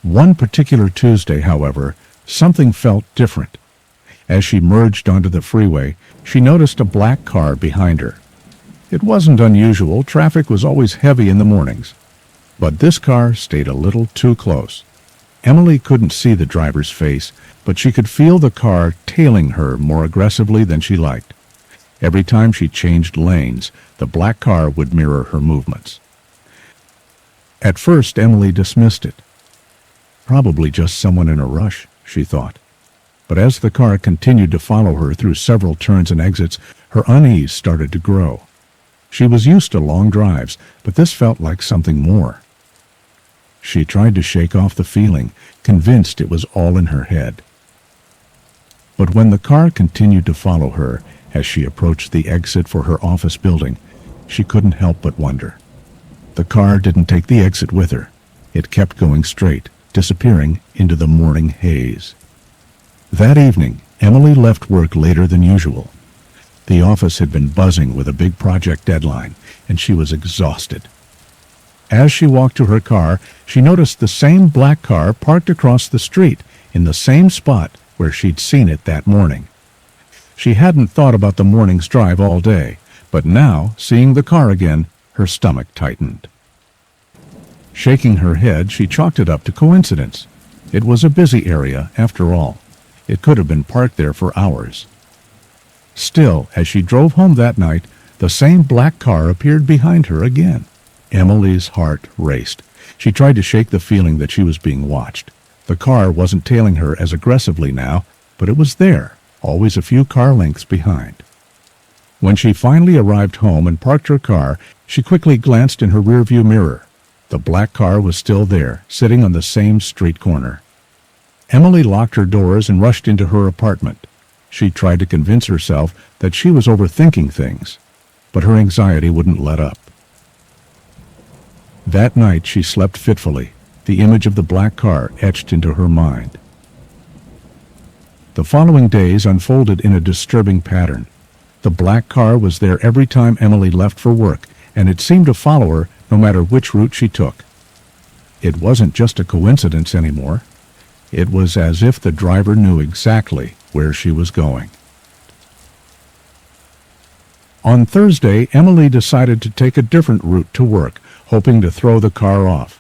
One particular Tuesday, however, something felt different. As she merged onto the freeway, she noticed a black car behind her. It wasn't unusual, traffic was always heavy in the mornings. But this car stayed a little too close. Emily couldn't see the driver's face, but she could feel the car tailing her more aggressively than she liked. Every time she changed lanes, the black car would mirror her movements. At first, Emily dismissed it. Probably just someone in a rush, she thought. But as the car continued to follow her through several turns and exits, her unease started to grow. She was used to long drives, but this felt like something more. She tried to shake off the feeling, convinced it was all in her head. But when the car continued to follow her as she approached the exit for her office building, she couldn't help but wonder. The car didn't take the exit with her. It kept going straight, disappearing into the morning haze. That evening, Emily left work later than usual. The office had been buzzing with a big project deadline, and she was exhausted. As she walked to her car, she noticed the same black car parked across the street in the same spot where she'd seen it that morning. She hadn't thought about the morning's drive all day, but now, seeing the car again, her stomach tightened. Shaking her head, she chalked it up to coincidence. It was a busy area, after all. It could have been parked there for hours. Still, as she drove home that night, the same black car appeared behind her again. Emily's heart raced. She tried to shake the feeling that she was being watched. The car wasn't tailing her as aggressively now, but it was there, always a few car lengths behind. When she finally arrived home and parked her car, she quickly glanced in her rearview mirror. The black car was still there, sitting on the same street corner. Emily locked her doors and rushed into her apartment. She tried to convince herself that she was overthinking things, but her anxiety wouldn't let up. That night she slept fitfully, the image of the black car etched into her mind. The following days unfolded in a disturbing pattern. The black car was there every time Emily left for work, and it seemed to follow her no matter which route she took. It wasn't just a coincidence anymore. It was as if the driver knew exactly where she was going. On Thursday, Emily decided to take a different route to work, hoping to throw the car off.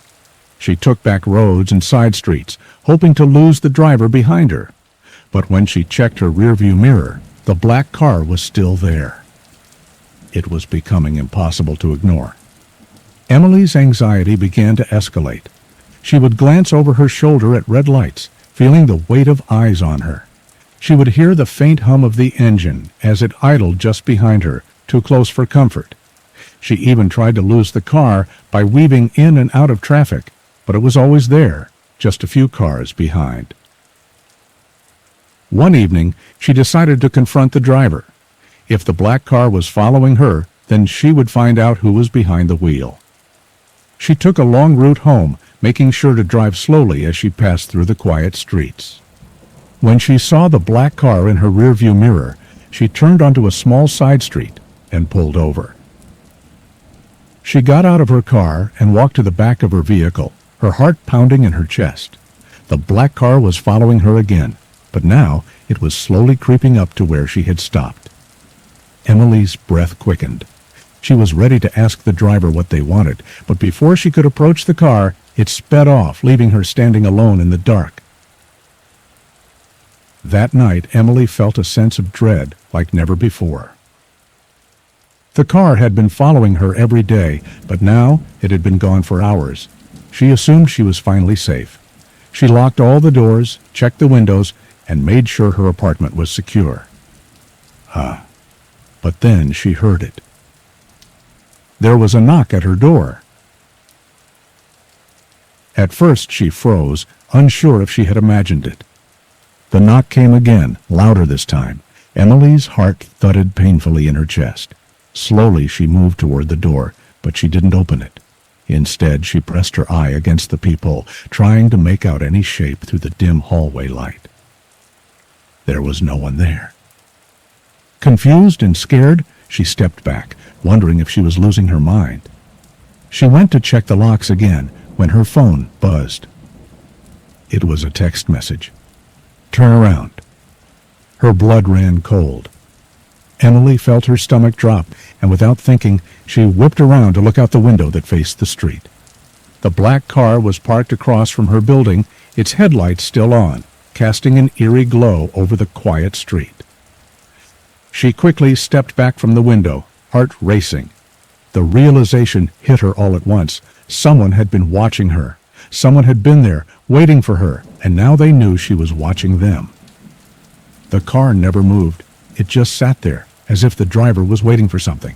She took back roads and side streets, hoping to lose the driver behind her. But when she checked her rearview mirror, the black car was still there. It was becoming impossible to ignore. Emily's anxiety began to escalate. She would glance over her shoulder at red lights, feeling the weight of eyes on her. She would hear the faint hum of the engine as it idled just behind her, too close for comfort. She even tried to lose the car by weaving in and out of traffic, but it was always there, just a few cars behind. One evening, she decided to confront the driver. If the black car was following her, then she would find out who was behind the wheel. She took a long route home, making sure to drive slowly as she passed through the quiet streets. When she saw the black car in her rearview mirror, she turned onto a small side street and pulled over. She got out of her car and walked to the back of her vehicle, her heart pounding in her chest. The black car was following her again, but now it was slowly creeping up to where she had stopped. Emily's breath quickened. She was ready to ask the driver what they wanted, but before she could approach the car, it sped off, leaving her standing alone in the dark. That night, Emily felt a sense of dread like never before. The car had been following her every day, but now it had been gone for hours. She assumed she was finally safe. She locked all the doors, checked the windows, and made sure her apartment was secure. But then she heard it. There was a knock at her door. At first she froze, unsure if she had imagined it. The knock came again, louder this time. Emily's heart thudded painfully in her chest. Slowly she moved toward the door, but she didn't open it. Instead, she pressed her eye against the peephole, trying to make out any shape through the dim hallway light. There was no one there. Confused and scared, she stepped back, wondering if she was losing her mind. She went to check the locks again when her phone buzzed. It was a text message. "Turn around." Her blood ran cold. Emily felt her stomach drop, and without thinking, she whipped around to look out the window that faced the street. The black car was parked across from her building, its headlights still on, casting an eerie glow over the quiet street. She quickly stepped back from the window, heart racing. The realization hit her all at once. Someone had been watching her. Someone had been there, waiting for her, and now they knew she was watching them. The car never moved. It just sat there, as if the driver was waiting for something.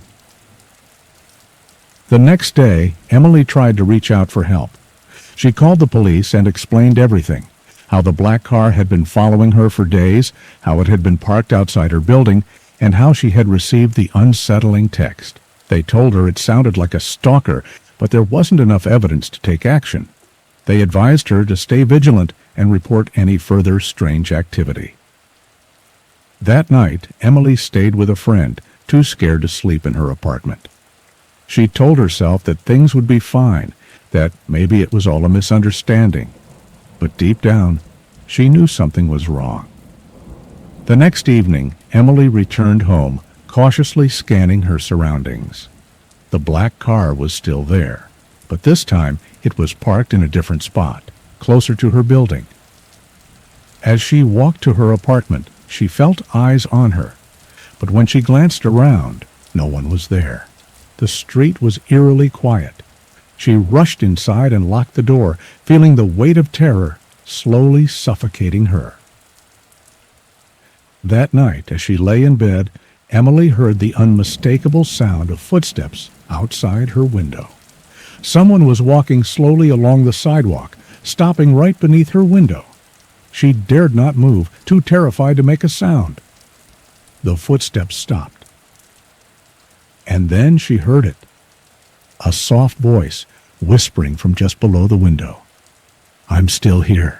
The next day, Emily tried to reach out for help. She called the police and explained everything: how the black car had been following her for days, how it had been parked outside her building, and how she had received the unsettling text. They told her it sounded like a stalker, but there wasn't enough evidence to take action. They advised her to stay vigilant and report any further strange activity. That night, Emily stayed with a friend, too scared to sleep in her apartment. She told herself that things would be fine, that maybe it was all a misunderstanding. But deep down, she knew something was wrong. The next evening, Emily returned home, cautiously scanning her surroundings. The black car was still there, but this time it was parked in a different spot, closer to her building. As she walked to her apartment, she felt eyes on her, but when she glanced around, no one was there. The street was eerily quiet. She rushed inside and locked the door, feeling the weight of terror slowly suffocating her. That night, as she lay in bed, Emily heard the unmistakable sound of footsteps outside her window. Someone was walking slowly along the sidewalk, stopping right beneath her window. She dared not move, too terrified to make a sound. The footsteps stopped. And then she heard it. A soft voice whispering from just below the window. "I'm still here."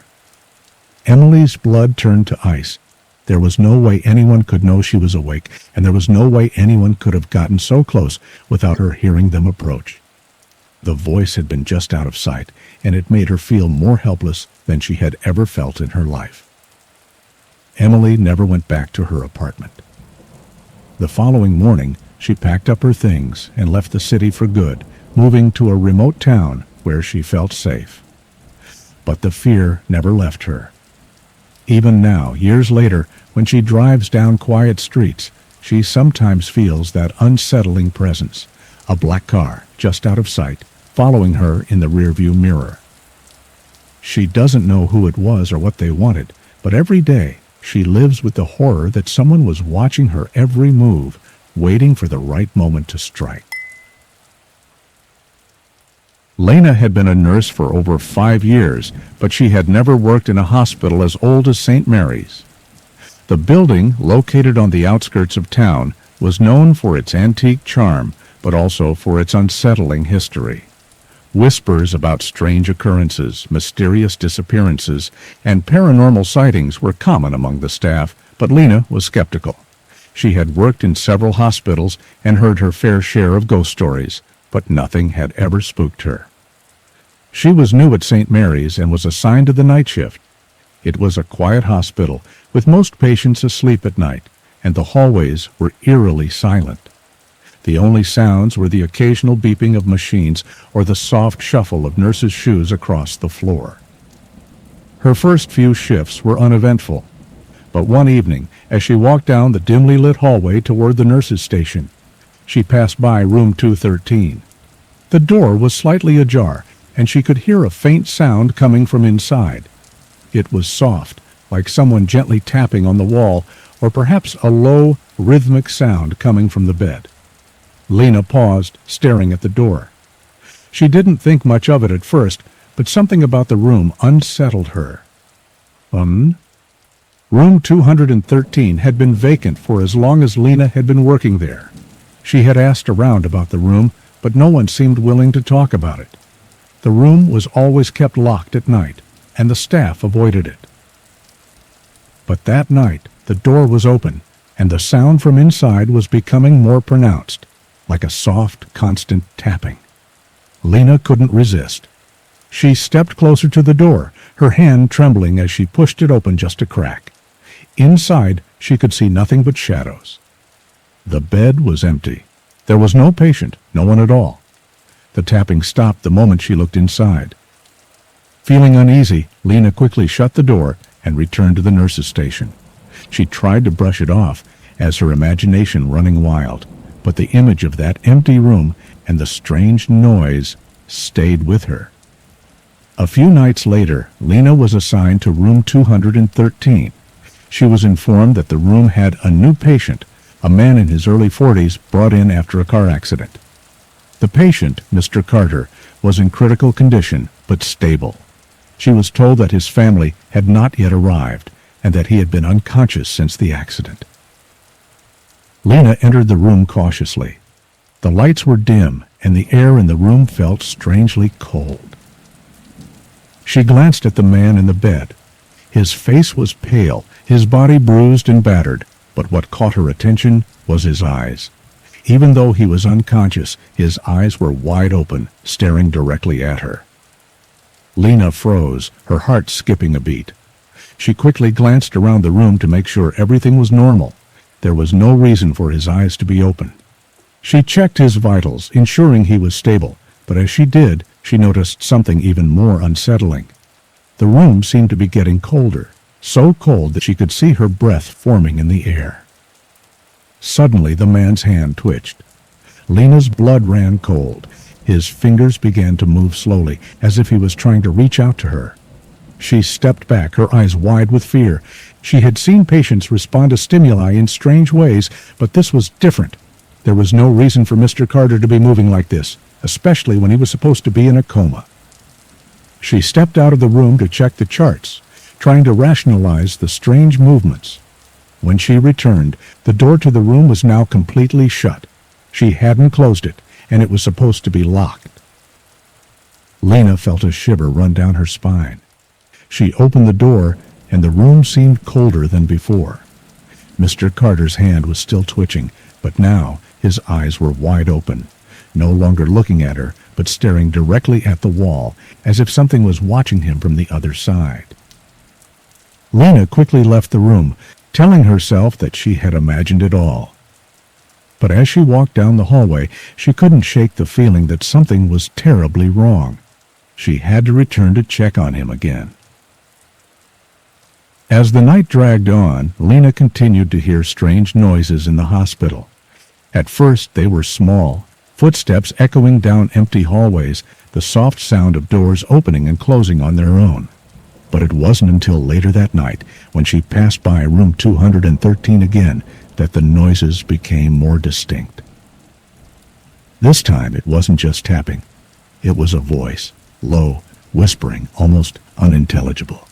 Emily's blood turned to ice. There was no way anyone could know she was awake, and there was no way anyone could have gotten so close without her hearing them approach. The voice had been just out of sight, and it made her feel more helpless than she had ever felt in her life. Emily never went back to her apartment. The following morning, she packed up her things and left the city for good, moving to a remote town where she felt safe. But the fear never left her. Even now, years later, when she drives down quiet streets, she sometimes feels that unsettling presence, a black car just out of sight, following her in the rearview mirror. She doesn't know who it was or what they wanted, but every day she lives with the horror that someone was watching her every move, waiting for the right moment to strike. Lena had been a nurse for over 5 years, but she had never worked in a hospital as old as St. Mary's. The building, located on the outskirts of town, was known for its antique charm, but also for its unsettling history. Whispers about strange occurrences, mysterious disappearances, and paranormal sightings were common among the staff, but Lena was skeptical. She had worked in several hospitals and heard her fair share of ghost stories, but nothing had ever spooked her. She was new at St. Mary's and was assigned to the night shift. It was a quiet hospital, with most patients asleep at night, and the hallways were eerily silent. The only sounds were the occasional beeping of machines or the soft shuffle of nurses' shoes across the floor. Her first few shifts were uneventful, but one evening, as she walked down the dimly lit hallway toward the nurses' station, she passed by room 213. The door was slightly ajar, and she could hear a faint sound coming from inside. It was soft, like someone gently tapping on the wall, or perhaps a low, rhythmic sound coming from the bed. Lena paused, staring at the door. She didn't think much of it at first, but something about the room unsettled her. Room 213 had been vacant for as long as Lena had been working there. She had asked around about the room, but no one seemed willing to talk about it. The room was always kept locked at night, and the staff avoided it. But that night, the door was open, and the sound from inside was becoming more pronounced, like a soft, constant tapping. Lena couldn't resist. She stepped closer to the door, her hand trembling as she pushed it open just a crack. Inside, she could see nothing but shadows. The bed was empty. There was no patient, no one at all. The tapping stopped the moment she looked inside. Feeling uneasy, Lena quickly shut the door and returned to the nurse's station. She tried to brush it off, as her imagination running wild, but the image of that empty room and the strange noise stayed with her. A few nights later, Lena was assigned to room 213. She was informed that the room had a new patient, a man in his early 40s brought in after a car accident. The patient, Mr. Carter, was in critical condition but stable. She was told that his family had not yet arrived and that he had been unconscious since the accident. Lena entered the room cautiously. The lights were dim and the air in the room felt strangely cold. She glanced at the man in the bed. His face was pale, his body bruised and battered, but what caught her attention was his eyes. Even though he was unconscious, his eyes were wide open, staring directly at her. Lena froze, her heart skipping a beat. She quickly glanced around the room to make sure everything was normal. There was no reason for his eyes to be open. She checked his vitals, ensuring he was stable, but as she did, she noticed something even more unsettling. The room seemed to be getting colder, so cold that she could see her breath forming in the air. Suddenly, the man's hand twitched. Lena's blood ran cold. His fingers began to move slowly, as if he was trying to reach out to her. She stepped back, her eyes wide with fear. She had seen patients respond to stimuli in strange ways, but this was different. There was no reason for Mr. Carter to be moving like this, especially when he was supposed to be in a coma. She stepped out of the room to check the charts, trying to rationalize the strange movements. When she returned, the door to the room was now completely shut. She hadn't closed it, and it was supposed to be locked. Lena felt a shiver run down her spine. She opened the door, and the room seemed colder than before. Mr. Carter's hand was still twitching, but now his eyes were wide open, no longer looking at her, but staring directly at the wall, as if something was watching him from the other side. Lena quickly left the room, telling herself that she had imagined it all. But as she walked down the hallway, she couldn't shake the feeling that something was terribly wrong. She had to return to check on him again. As the night dragged on, Lena continued to hear strange noises in the hospital. At first they were small, footsteps echoing down empty hallways, the soft sound of doors opening and closing on their own. But it wasn't until later that night, when she passed by room 213 again, that the noises became more distinct. This time it wasn't just tapping. It was a voice, low, whispering, almost unintelligible.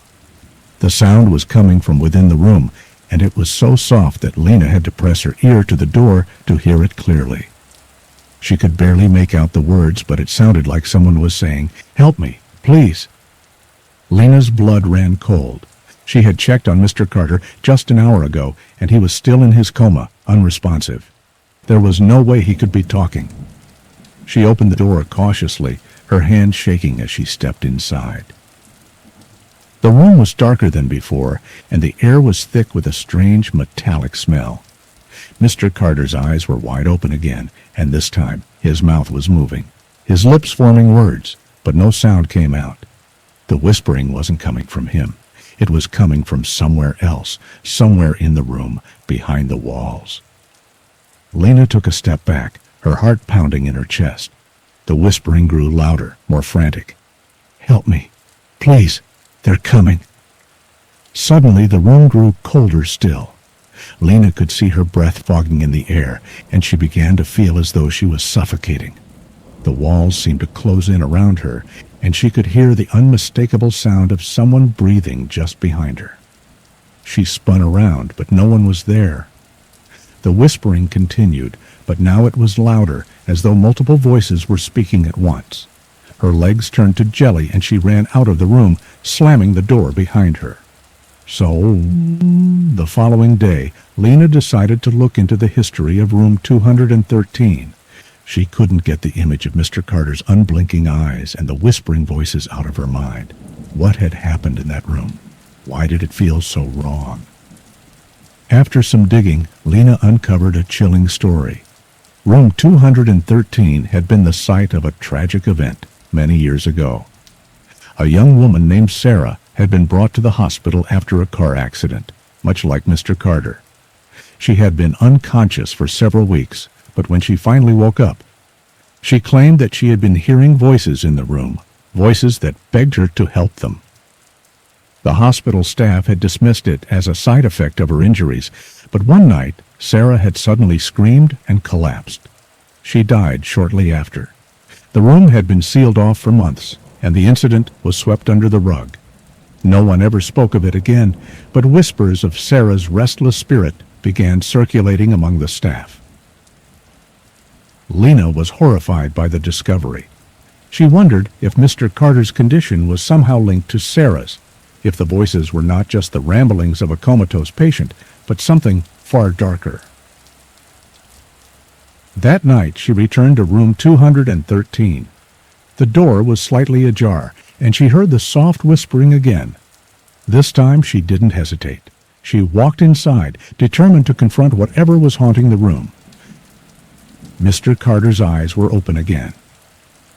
The sound was coming from within the room, and it was so soft that Lena had to press her ear to the door to hear it clearly. She could barely make out the words, but it sounded like someone was saying, "Help me, please." Lena's blood ran cold. She had checked on Mr. Carter just an hour ago, and he was still in his coma, unresponsive. There was no way he could be talking. She opened the door cautiously, her hand shaking as she stepped inside. The room was darker than before, and the air was thick with a strange metallic smell. Mr. Carter's eyes were wide open again, and this time his mouth was moving, his lips forming words, but no sound came out. The whispering wasn't coming from him. It was coming from somewhere else, somewhere in the room, behind the walls. Lena took a step back, her heart pounding in her chest. The whispering grew louder, more frantic. "Help me, please. They're coming." Suddenly the room grew colder still. Lena could see her breath fogging in the air, and she began to feel as though she was suffocating. The walls seemed to close in around her, and she could hear the unmistakable sound of someone breathing just behind her. She spun around, but no one was there. The whispering continued, but now it was louder, as though multiple voices were speaking at once. Her legs turned to jelly, and she ran out of the room, slamming the door behind her. So, the following day, Lena decided to look into the history of room 213. She couldn't get the image of Mr. Carter's unblinking eyes and the whispering voices out of her mind. What had happened in that room? Why did it feel so wrong? After some digging, Lena uncovered a chilling story. Room 213 had been the site of a tragic event many years ago. A young woman named Sarah had been brought to the hospital after a car accident, much like Mr. Carter. She had been unconscious for several weeks, but when she finally woke up, she claimed that she had been hearing voices in the room, voices that begged her to help them. The hospital staff had dismissed it as a side effect of her injuries, but one night Sarah had suddenly screamed and collapsed. She died shortly after. The room had been sealed off for months, and the incident was swept under the rug. No one ever spoke of it again, but whispers of Sarah's restless spirit began circulating among the staff. Lena was horrified by the discovery. She wondered if Mr. Carter's condition was somehow linked to Sarah's, if the voices were not just the ramblings of a comatose patient, but something far darker. That night she returned to room 213. The door was slightly ajar, and she heard the soft whispering again. This time she didn't hesitate. She walked inside, determined to confront whatever was haunting the room. Mr. Carter's eyes were open again.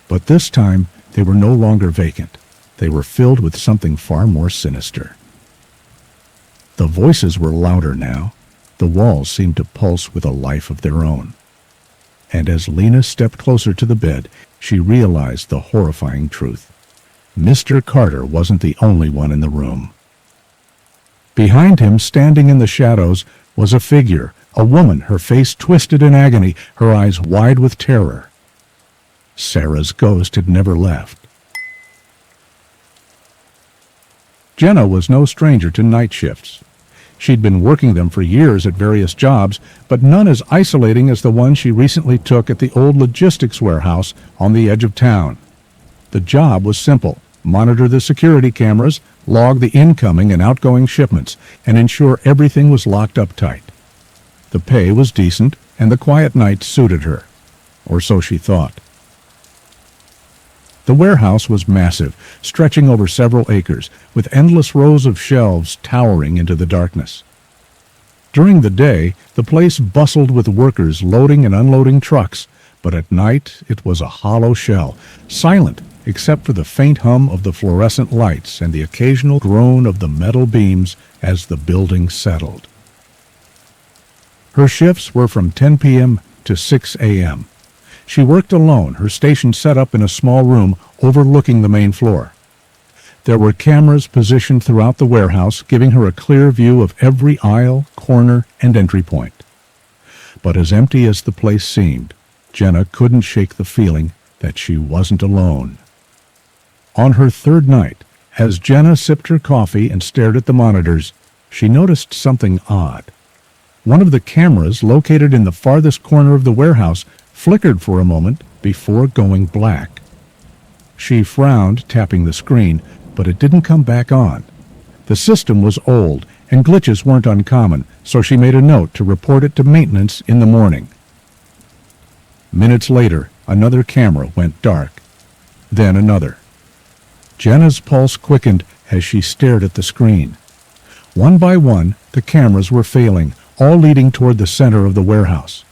But this time they were no longer vacant. They were filled with something far more sinister. The voices were louder now. The walls seemed to pulse with a life of their own. And as Lena stepped closer to the bed, she realized the horrifying truth. Mr. Carter wasn't the only one in the room. Behind him, standing in the shadows, was a figure, a woman, her face twisted in agony, her eyes wide with terror. Sarah's ghost had never left. Jenna was no stranger to night shifts. She'd been working them for years at various jobs, but none as isolating as the one she recently took at the old logistics warehouse on the edge of town. The job was simple: monitor the security cameras, log the incoming and outgoing shipments, and ensure everything was locked up tight. The pay was decent, and the quiet nights suited her. Or so she thought. The warehouse was massive, stretching over several acres, with endless rows of shelves towering into the darkness. During the day, the place bustled with workers loading and unloading trucks, but at night it was a hollow shell, silent except for the faint hum of the fluorescent lights and the occasional groan of the metal beams as the building settled. Her shifts were from 10 p.m. to 6 a.m. She worked alone, her station set up in a small room overlooking the main floor. There were cameras positioned throughout the warehouse, giving her a clear view of every aisle, corner, and entry point. But as empty as the place seemed, Jenna couldn't shake the feeling that she wasn't alone. On her third night, as Jenna sipped her coffee and stared at the monitors, she noticed something odd. One of the cameras located in the farthest corner of the warehouse flickered for a moment before going black. She frowned, tapping the screen, but it didn't come back on. The system was old, and glitches weren't uncommon, so she made a note to report it to maintenance in the morning. Minutes later, another camera went dark. Then another. Jenna's pulse quickened as she stared at the screen. One by one, the cameras were failing, all leading toward the center of the warehouse.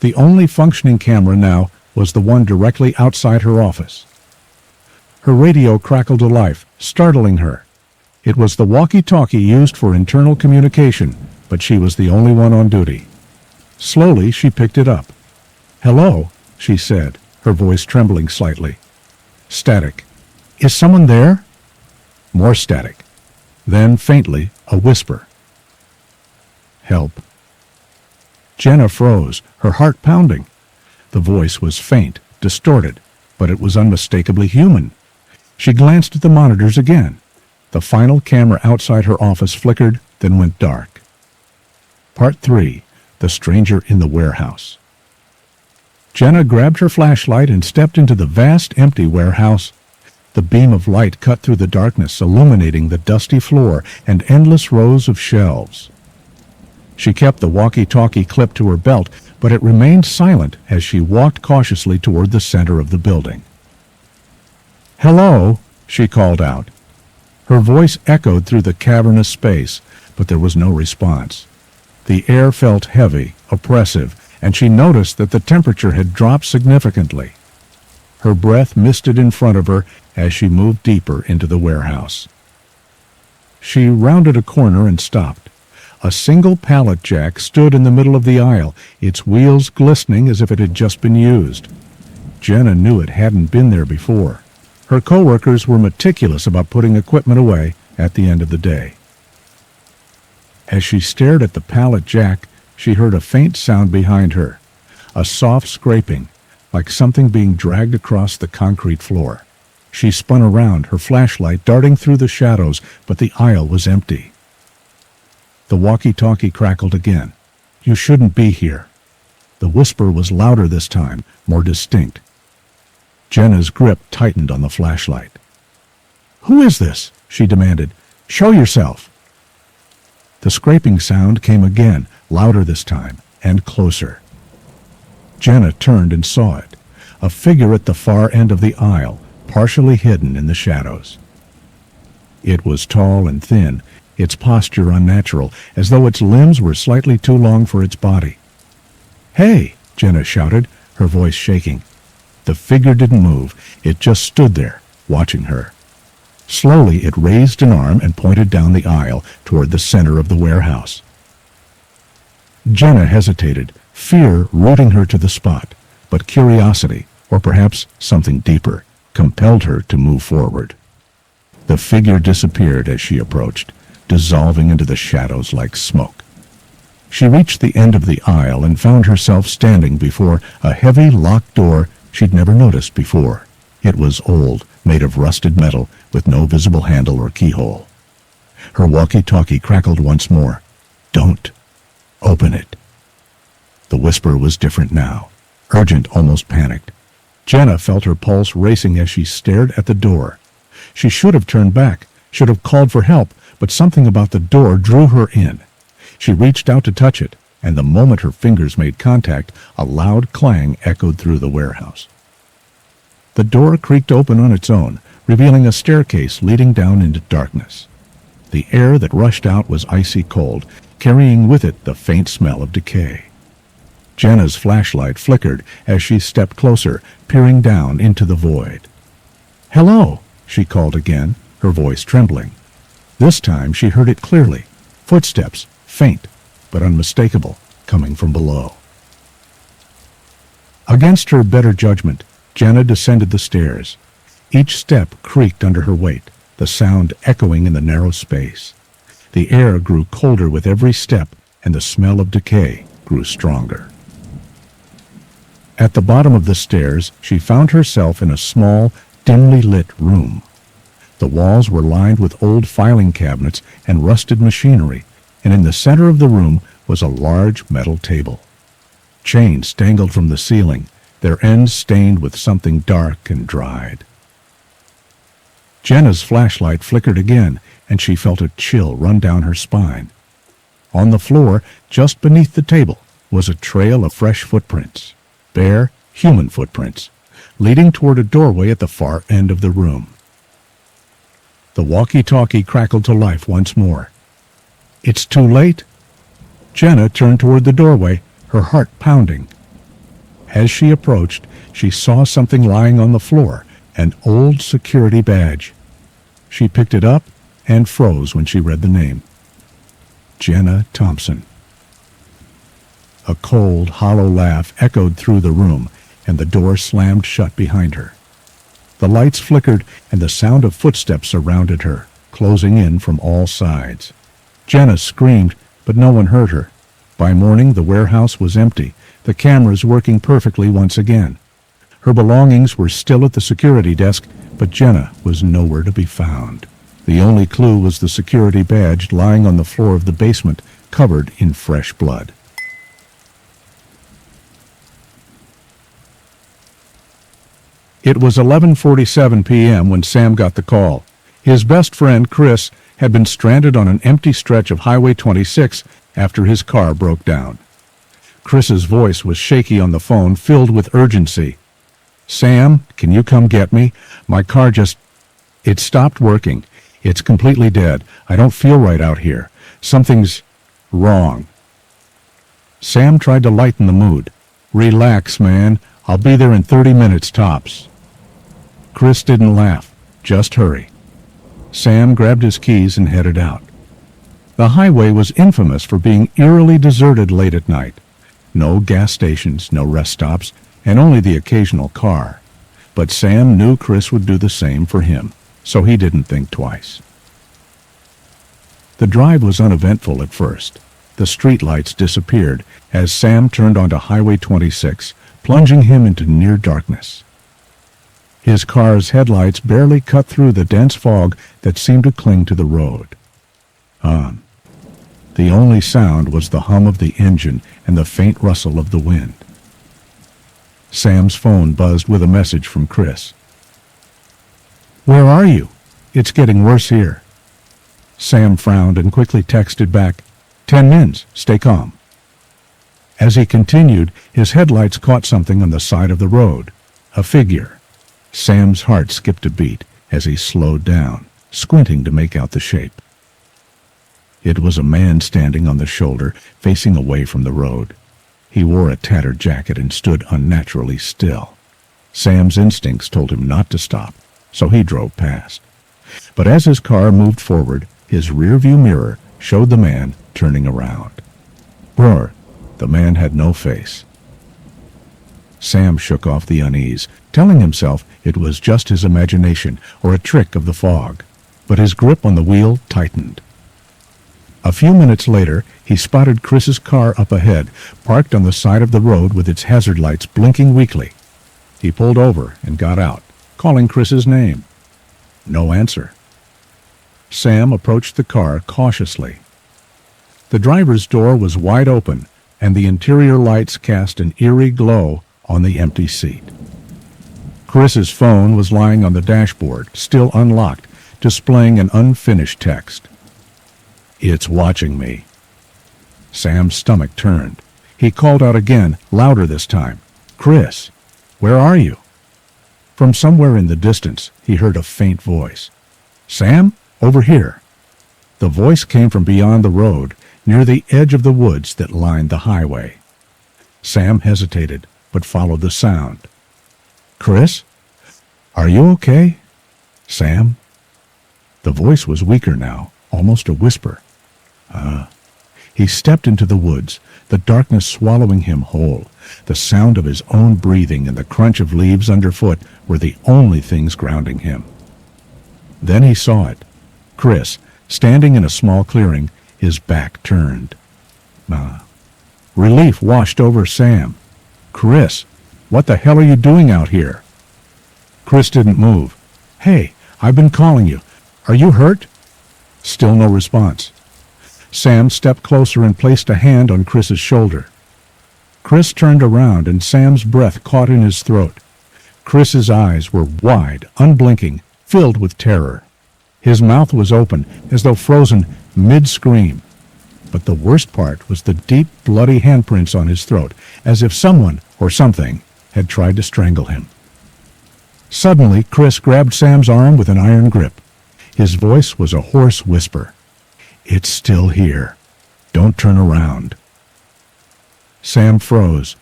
The only functioning camera now was the one directly outside her office. Her radio crackled to life, startling her. It was the walkie-talkie used for internal communication, but she was the only one on duty. Slowly, she picked it up. "Hello," she said, her voice trembling slightly. Static. "Is someone there?" More static. Then, faintly, a whisper. "Help." Jenna froze, her heart pounding. The voice was faint, distorted, but it was unmistakably human. She glanced at the monitors again. The final camera outside her office flickered, then went dark. Part 3. The Stranger in the Warehouse. Jenna grabbed her flashlight and stepped into the vast, empty warehouse. The beam of light cut through the darkness, illuminating the dusty floor and endless rows of shelves. She kept the walkie-talkie clipped to her belt, but it remained silent as she walked cautiously toward the center of the building. "Hello," she called out. Her voice echoed through the cavernous space, but there was no response. The air felt heavy, oppressive, and she noticed that the temperature had dropped significantly. Her breath misted in front of her as she moved deeper into the warehouse. She rounded a corner and stopped. A single pallet jack stood in the middle of the aisle, its wheels glistening as if it had just been used. Jenna knew it hadn't been there before. Her co-workers were meticulous about putting equipment away at the end of the day. As she stared at the pallet jack, she heard a faint sound behind her, a soft scraping, like something being dragged across the concrete floor. She spun around, her flashlight darting through the shadows, but the aisle was empty. The walkie-talkie crackled again. "You shouldn't be here." The whisper was louder this time, more distinct. Jenna's grip tightened on the flashlight. "Who is this?" she demanded. "Show yourself." The scraping sound came again, louder this time, and closer. Jenna turned and saw it, a figure at the far end of the aisle, partially hidden in the shadows. It was tall and thin, its posture unnatural, as though its limbs were slightly too long for its body. "Hey!" Jenna shouted, her voice shaking. The figure didn't move. It just stood there, watching her. Slowly, it raised an arm and pointed down the aisle toward the center of the warehouse. Jenna hesitated, fear rooting her to the spot, but curiosity, or perhaps something deeper, compelled her to move forward. The figure disappeared as she approached, dissolving into the shadows like smoke. She reached the end of the aisle and found herself standing before a heavy locked door she'd never noticed before. It was old, made of rusted metal, with no visible handle or keyhole. Her walkie-talkie crackled once more. "Don't open it." The whisper was different now, urgent, almost panicked. Jenna felt her pulse racing as she stared at the door. She should have turned back, should have called for help, but something about the door drew her in. She reached out to touch it, and the moment her fingers made contact, a loud clang echoed through the warehouse. The door creaked open on its own, revealing a staircase leading down into darkness. The air that rushed out was icy cold, carrying with it the faint smell of decay. Jenna's flashlight flickered as she stepped closer, peering down into the void. "Hello," she called again, her voice trembling. This time she heard it clearly. Footsteps, faint but unmistakable, coming from below. Against her better judgment, Jenna descended the stairs. Each step creaked under her weight, the sound echoing in the narrow space. The air grew colder with every step, and the smell of decay grew stronger. At the bottom of the stairs, she found herself in a small, dimly lit room. The walls were lined with old filing cabinets and rusted machinery, and in the center of the room was a large metal table. Chains dangled from the ceiling, their ends stained with something dark and dried. Jenna's flashlight flickered again, and she felt a chill run down her spine. On the floor, just beneath the table, was a trail of fresh footprints, bare, human footprints, leading toward a doorway at the far end of the room. The walkie-talkie crackled to life once more. "It's too late." Jenna turned toward the doorway, her heart pounding. As she approached, she saw something lying on the floor, an old security badge. She picked it up and froze when she read the name. Jenna Thompson. A cold, hollow laugh echoed through the room, and the door slammed shut behind her. The lights flickered, and the sound of footsteps surrounded her, closing in from all sides. Jenna screamed, but no one heard her. By morning, the warehouse was empty, the cameras working perfectly once again. Her belongings were still at the security desk, but Jenna was nowhere to be found. The only clue was the security badge lying on the floor of the basement, covered in fresh blood. It was 11:47 p.m. when Sam got the call. His best friend, Chris, had been stranded on an empty stretch of Highway 26 after his car broke down. Chris's voice was shaky on the phone, filled with urgency. "Sam, can you come get me? My car just... It stopped working. It's completely dead. I don't feel right out here. Something's wrong. Sam tried to lighten the mood. Relax, man. I'll be there in 30 minutes tops. Chris didn't laugh. Just hurry. Sam grabbed his keys and headed out. The highway was infamous for being eerily deserted late at night. No gas stations, no rest stops, and only the occasional car. But Sam knew Chris would do the same for him, so he didn't think twice. The drive was uneventful at first. The streetlights disappeared as Sam turned onto Highway 26, plunging him into near darkness. His car's headlights barely cut through the dense fog that seemed to cling to the road. The only sound was the hum of the engine and the faint rustle of the wind. Sam's phone buzzed with a message from Chris. "Where are you? It's getting worse here." Sam frowned and quickly texted back, "10 mins, stay calm." As he continued, his headlights caught something on the side of the road, a figure. Sam's heart skipped a beat as he slowed down, squinting to make out the shape. It was a man standing on the shoulder, facing away from the road. He wore a tattered jacket and stood unnaturally still. Sam's instincts told him not to stop, so he drove past. But as his car moved forward, his rearview mirror showed the man turning around. Brr, the man had no face. Sam shook off the unease, telling himself it was just his imagination or a trick of the fog. But his grip on the wheel tightened. A few minutes later, he spotted Chris's car up ahead, parked on the side of the road with its hazard lights blinking weakly. He pulled over and got out, calling Chris's name. No answer. Sam approached the car cautiously. The driver's door was wide open, and the interior lights cast an eerie glow on the empty seat. Chris's phone was lying on the dashboard, still unlocked, displaying an unfinished text. "It's watching me." Sam's stomach turned. He called out again, louder this time. "Chris, where are you?" From somewhere in the distance, he heard a faint voice. "Sam, over here." The voice came from beyond the road, near the edge of the woods that lined the highway. Sam hesitated, but followed the sound. "Chris? Are you okay? Sam?" The voice was weaker now, almost a whisper. He stepped into the woods, the darkness swallowing him whole. The sound of his own breathing and the crunch of leaves underfoot were the only things grounding him. Then he saw it. Chris, standing in a small clearing, his back turned. Relief washed over Sam. "Chris, what the hell are you doing out here?" Chris didn't move. "Hey, I've been calling you. Are you hurt?" Still no response. Sam stepped closer and placed a hand on Chris's shoulder. Chris turned around and Sam's breath caught in his throat. Chris's eyes were wide, unblinking, filled with terror. His mouth was open, as though frozen mid-scream. But the worst part was the deep, bloody handprints on his throat, as if someone, or something, had tried to strangle him. Suddenly, Chris grabbed Sam's arm with an iron grip. His voice was a hoarse whisper. "It's still here. Don't turn around." Sam froze.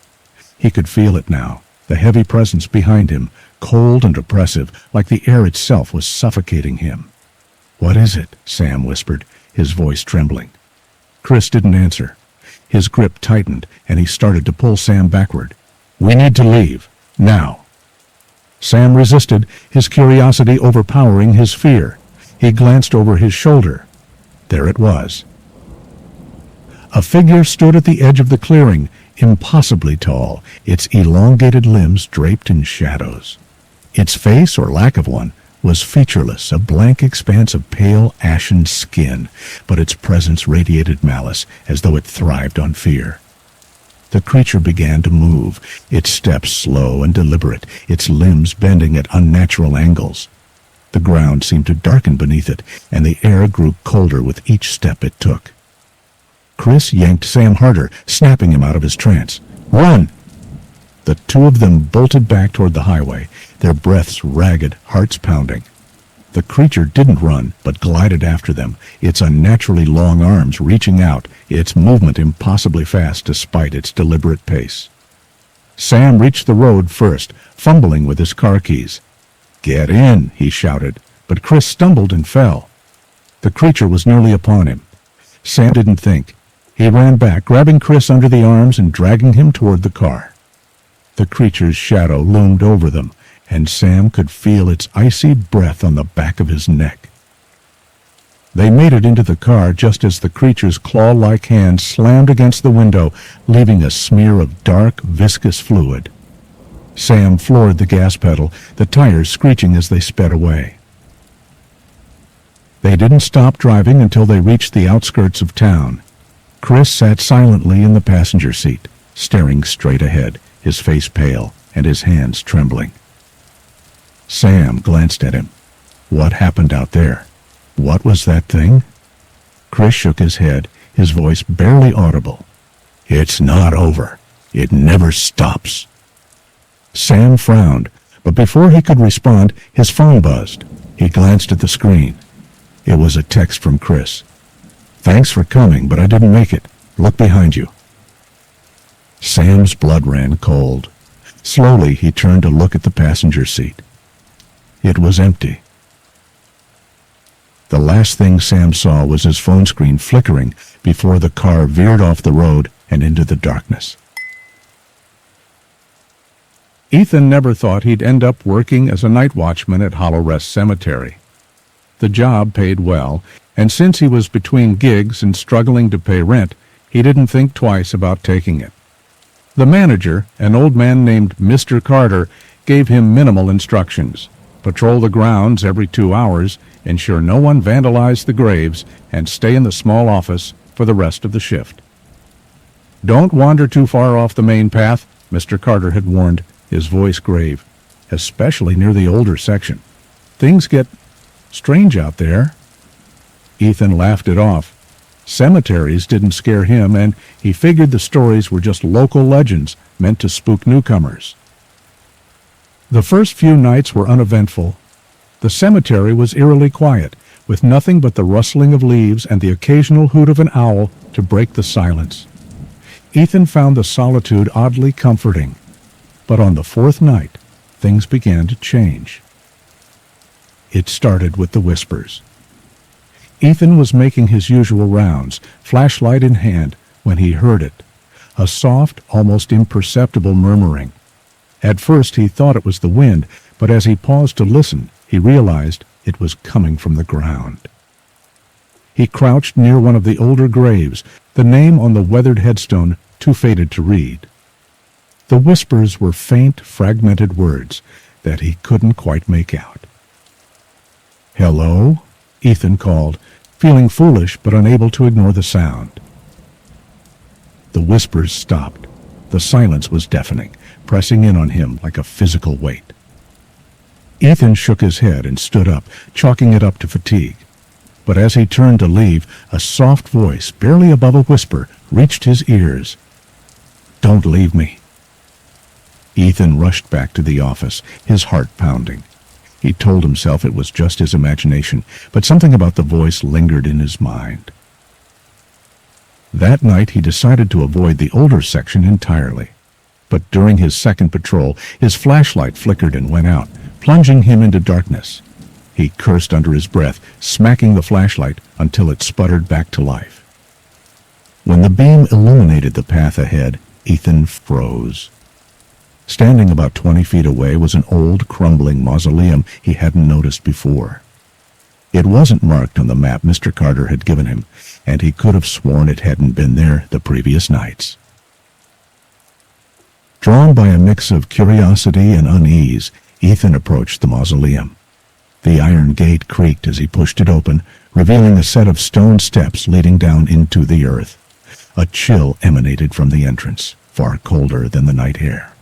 He could feel it now, the heavy presence behind him, cold and oppressive, like the air itself was suffocating him. "What is it?" Sam whispered, his voice trembling. Chris didn't answer. His grip tightened, and he started to pull Sam backward. "We need to leave. Now." Sam resisted, his curiosity overpowering his fear. He glanced over his shoulder. There it was. A figure stood at the edge of the clearing, impossibly tall, its elongated limbs draped in shadows. Its face, or lack of one, was featureless, a blank expanse of pale, ashen skin, but its presence radiated malice, as though it thrived on fear. The creature began to move, its steps slow and deliberate, its limbs bending at unnatural angles. The ground seemed to darken beneath it, and the air grew colder with each step it took. Chris yanked Sam harder, snapping him out of his trance. "Run!" The two of them bolted back toward the highway, their breaths ragged, hearts pounding. The creature didn't run, but glided after them, its unnaturally long arms reaching out, its movement impossibly fast despite its deliberate pace. Sam reached the road first, fumbling with his car keys. "Get in," he shouted, but Chris stumbled and fell. The creature was nearly upon him. Sam didn't think. He ran back, grabbing Chris under the arms and dragging him toward the car. The creature's shadow loomed over them, and Sam could feel its icy breath on the back of his neck. They made it into the car just as the creature's claw-like hand slammed against the window, leaving a smear of dark, viscous fluid. Sam floored the gas pedal, the tires screeching as they sped away. They didn't stop driving until they reached the outskirts of town. Chris sat silently in the passenger seat, staring straight ahead, his face pale and his hands trembling. Sam glanced at him. What happened out there? What was that thing? Chris shook his head, his voice barely audible. "It's not over. It never stops." Sam frowned, but before he could respond, his phone buzzed. He glanced at the screen. It was a text from Chris. "Thanks for coming, but I didn't make it. Look behind you." Sam's blood ran cold. Slowly, he turned to look at the passenger seat. It was empty. The last thing Sam saw was his phone screen flickering before the car veered off the road and into the darkness. Ethan never thought he'd end up working as a night watchman at Hollow Rest Cemetery. The job paid well, and since he was between gigs and struggling to pay rent, he didn't think twice about taking it. The manager, an old man named Mr. Carter, gave him minimal instructions. Patrol the grounds every 2 hours, ensure no one vandalized the graves, and stay in the small office for the rest of the shift. "Don't wander too far off the main path," Mr. Carter had warned, his voice grave, "especially near the older section. Things get strange out there." Ethan laughed it off. Cemeteries didn't scare him, and he figured the stories were just local legends meant to spook newcomers. The first few nights were uneventful. The cemetery was eerily quiet, with nothing but the rustling of leaves and the occasional hoot of an owl to break the silence. Ethan found the solitude oddly comforting. But on the fourth night, things began to change. It started with the whispers. Ethan was making his usual rounds, flashlight in hand, when he heard it. A soft, almost imperceptible murmuring. At first he thought it was the wind, but as he paused to listen, he realized it was coming from the ground. He crouched near one of the older graves, the name on the weathered headstone too faded to read. The whispers were faint, fragmented words that he couldn't quite make out. "Hello?" Ethan called, feeling foolish but unable to ignore the sound. The whispers stopped. The silence was deafening, pressing in on him like a physical weight. Ethan shook his head and stood up, chalking it up to fatigue. But as he turned to leave, a soft voice, barely above a whisper, reached his ears. "Don't leave me." Ethan rushed back to the office, his heart pounding. He told himself it was just his imagination, but something about the voice lingered in his mind. That night he decided to avoid the older section entirely. But during his second patrol, his flashlight flickered and went out, plunging him into darkness. He cursed under his breath, smacking the flashlight until it sputtered back to life. When the beam illuminated the path ahead, Ethan froze. Standing about 20 feet away was an old, crumbling mausoleum he hadn't noticed before. It wasn't marked on the map Mr. Carter had given him, and he could have sworn it hadn't been there the previous nights. Drawn by a mix of curiosity and unease, Ethan approached the mausoleum. The iron gate creaked as he pushed it open, revealing a set of stone steps leading down into the earth. A chill emanated from the entrance, far colder than the night air.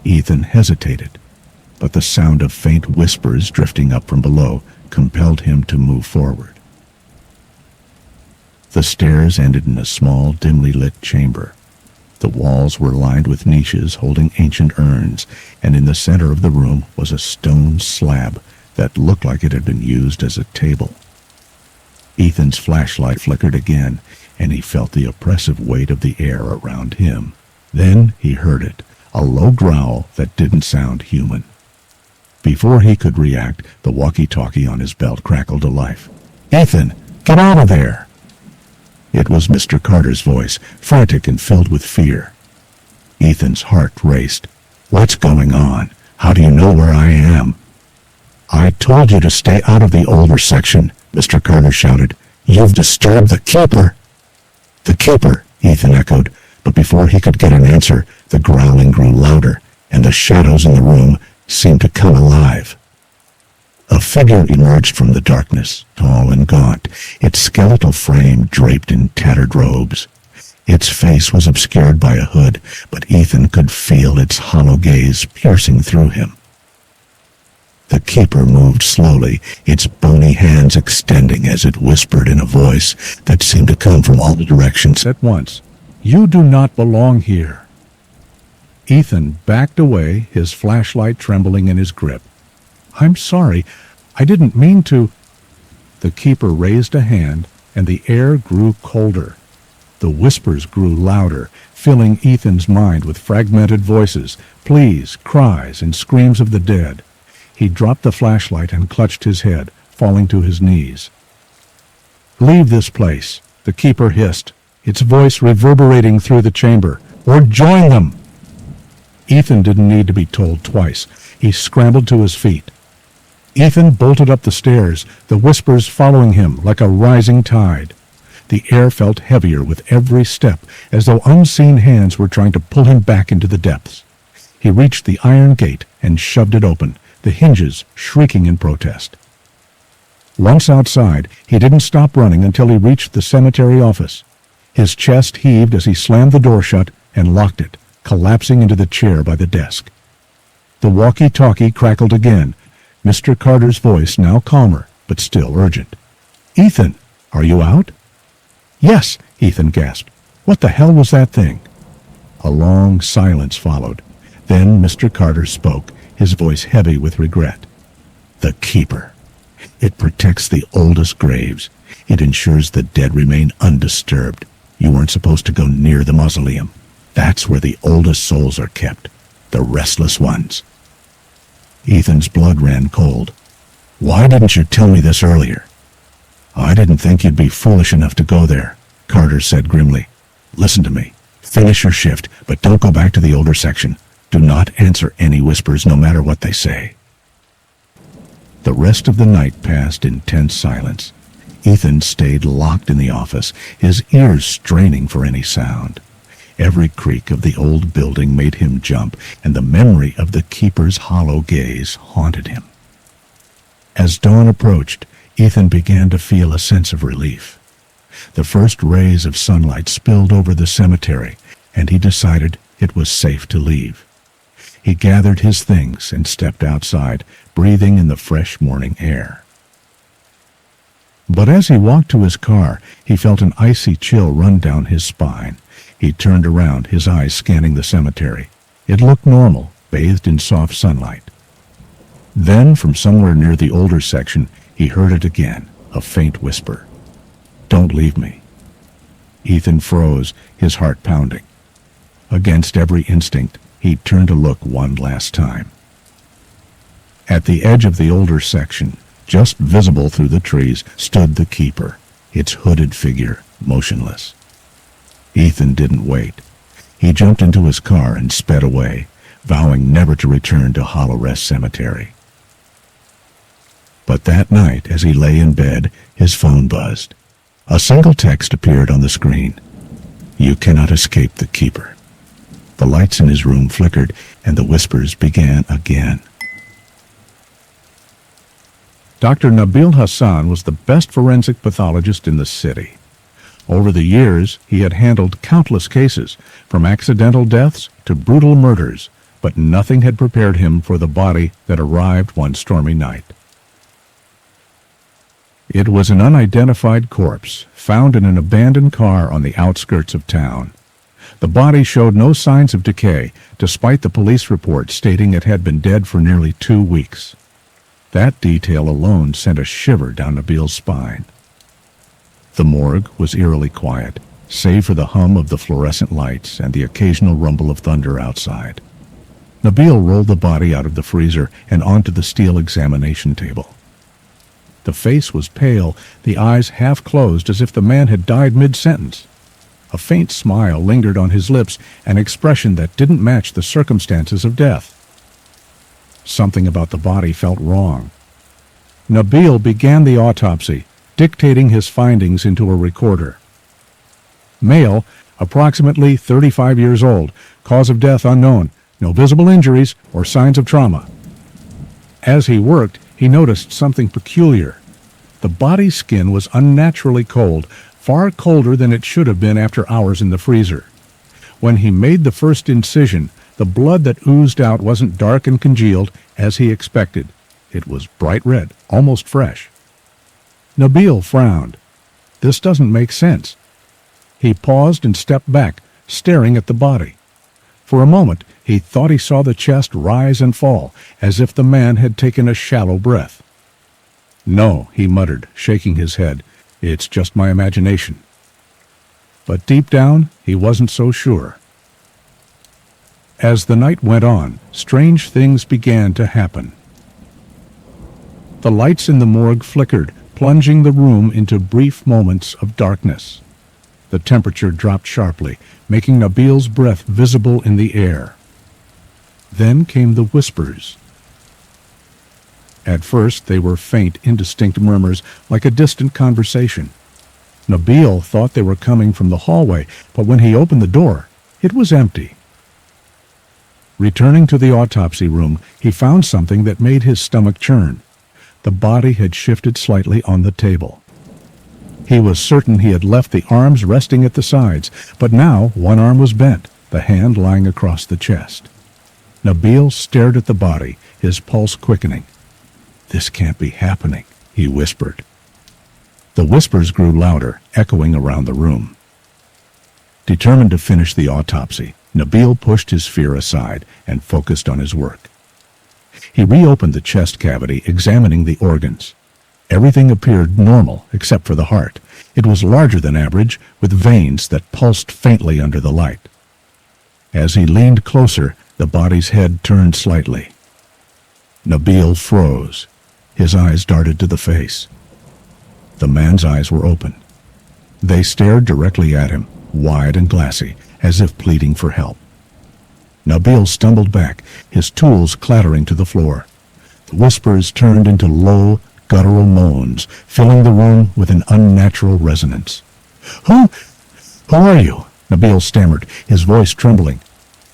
Ethan hesitated, but the sound of faint whispers drifting up from below compelled him to move forward. The stairs ended in a small, dimly lit chamber. The walls were lined with niches holding ancient urns, and in the center of the room was a stone slab that looked like it had been used as a table. Ethan's flashlight flickered again, and he felt the oppressive weight of the air around him. Then he heard it, a low growl that didn't sound human. Before he could react, the walkie-talkie on his belt crackled to life. "Ethan, get out of there!" It was Mr. Carter's voice, frantic and filled with fear. Ethan's heart raced. "What's going on? How do you know where I am?" "I told you to stay out of the older section," Mr. Carter shouted. "You've disturbed the keeper." "The keeper," Ethan echoed, but before he could get an answer, the growling grew louder, and the shadows in the room seemed to come alive. A figure emerged from the darkness, tall and gaunt, its skeletal frame draped in tattered robes. Its face was obscured by a hood, but Ethan could feel its hollow gaze piercing through him. The keeper moved slowly, its bony hands extending as it whispered in a voice that seemed to come from all directions at once. "You do not belong here." Ethan backed away, his flashlight trembling in his grip. "I'm sorry. I didn't mean to." The keeper raised a hand, and the air grew colder. The whispers grew louder, filling Ethan's mind with fragmented voices, pleas, cries, and screams of the dead. He dropped the flashlight and clutched his head, falling to his knees. "Leave this place," the keeper hissed, its voice reverberating through the chamber, "or join them." Ethan didn't need to be told twice. He scrambled to his feet. Ethan bolted up the stairs, the whispers following him like a rising tide. The air felt heavier with every step, as though unseen hands were trying to pull him back into the depths. He reached the iron gate and shoved it open, the hinges shrieking in protest. Once outside, he didn't stop running until he reached the cemetery office. His chest heaved as he slammed the door shut and locked it, collapsing into the chair by the desk. The walkie-talkie crackled again, Mr. Carter's voice now calmer, but still urgent. "Ethan, are you out?" "Yes," Ethan gasped. "What the hell was that thing?" A long silence followed. Then Mr. Carter spoke, his voice heavy with regret. "The Keeper. It protects the oldest graves. It ensures the dead remain undisturbed. You weren't supposed to go near the mausoleum. That's where the oldest souls are kept, the restless ones." Ethan's blood ran cold. "Why didn't you tell me this earlier?" "I didn't think you'd be foolish enough to go there," Carter said grimly. "Listen to me. Finish your shift, but don't go back to the older section. Do not answer any whispers, no matter what they say." The rest of the night passed in tense silence. Ethan stayed locked in the office, his ears straining for any sound. Every creak of the old building made him jump, and the memory of the keeper's hollow gaze haunted him. As dawn approached, Ethan began to feel a sense of relief. The first rays of sunlight spilled over the cemetery, and he decided it was safe to leave. He gathered his things and stepped outside, breathing in the fresh morning air. But as he walked to his car, he felt an icy chill run down his spine. He turned around, his eyes scanning the cemetery. It looked normal, bathed in soft sunlight. Then, from somewhere near the older section, he heard it again, a faint whisper. "Don't leave me." Ethan froze, his heart pounding. Against every instinct, he turned to look one last time. At the edge of the older section, just visible through the trees, stood the keeper, its hooded figure motionless. Ethan didn't wait. He jumped into his car and sped away, vowing never to return to Hollow Rest Cemetery. But that night, as he lay in bed, his phone buzzed. A single text appeared on the screen. "You cannot escape the keeper." The lights in his room flickered, and the whispers began again. Dr. Nabil Hassan was the best forensic pathologist in the city. Over the years, he had handled countless cases, from accidental deaths to brutal murders, but nothing had prepared him for the body that arrived one stormy night. It was an unidentified corpse, found in an abandoned car on the outskirts of town. The body showed no signs of decay, despite the police report stating it had been dead for nearly 2 weeks. That detail alone sent a shiver down Nabil's spine. The morgue was eerily quiet, save for the hum of the fluorescent lights and the occasional rumble of thunder outside. Nabil rolled the body out of the freezer and onto the steel examination table. The face was pale, the eyes half closed as if the man had died mid-sentence. A faint smile lingered on his lips, an expression that didn't match the circumstances of death. Something about the body felt wrong. Nabil began the autopsy, dictating his findings into a recorder. Male, approximately 35 years old, cause of death unknown, no visible injuries or signs of trauma. As he worked, he noticed something peculiar. The body's skin was unnaturally cold, far colder than it should have been after hours in the freezer. When he made the first incision, the blood that oozed out wasn't dark and congealed as he expected. It was bright red, almost fresh. Nabil frowned. This doesn't make sense. He paused and stepped back, staring at the body. For a moment, he thought he saw the chest rise and fall, as if the man had taken a shallow breath. "No," he muttered, shaking his head. "It's just my imagination." But deep down, he wasn't so sure. As the night went on, strange things began to happen. The lights in the morgue flickered, plunging the room into brief moments of darkness. The temperature dropped sharply, making Nabil's breath visible in the air. Then came the whispers. At first they were faint, indistinct murmurs, like a distant conversation. Nabil thought they were coming from the hallway, but when he opened the door, it was empty. Returning to the autopsy room, he found something that made his stomach churn. The body had shifted slightly on the table. He was certain he had left the arms resting at the sides, but now one arm was bent, the hand lying across the chest. Nabil stared at the body, his pulse quickening. "This can't be happening," he whispered. The whispers grew louder, echoing around the room. Determined to finish the autopsy, Nabil pushed his fear aside and focused on his work. He reopened the chest cavity, examining the organs. Everything appeared normal except for the heart. It was larger than average, with veins that pulsed faintly under the light. As he leaned closer, the body's head turned slightly. Nabil froze. His eyes darted to the face. The man's eyes were open. They stared directly at him, wide and glassy, as if pleading for help. Nabil stumbled back, his tools clattering to the floor. The whispers turned into low, guttural moans, filling the room with an unnatural resonance. Who are you?" Nabil stammered, his voice trembling.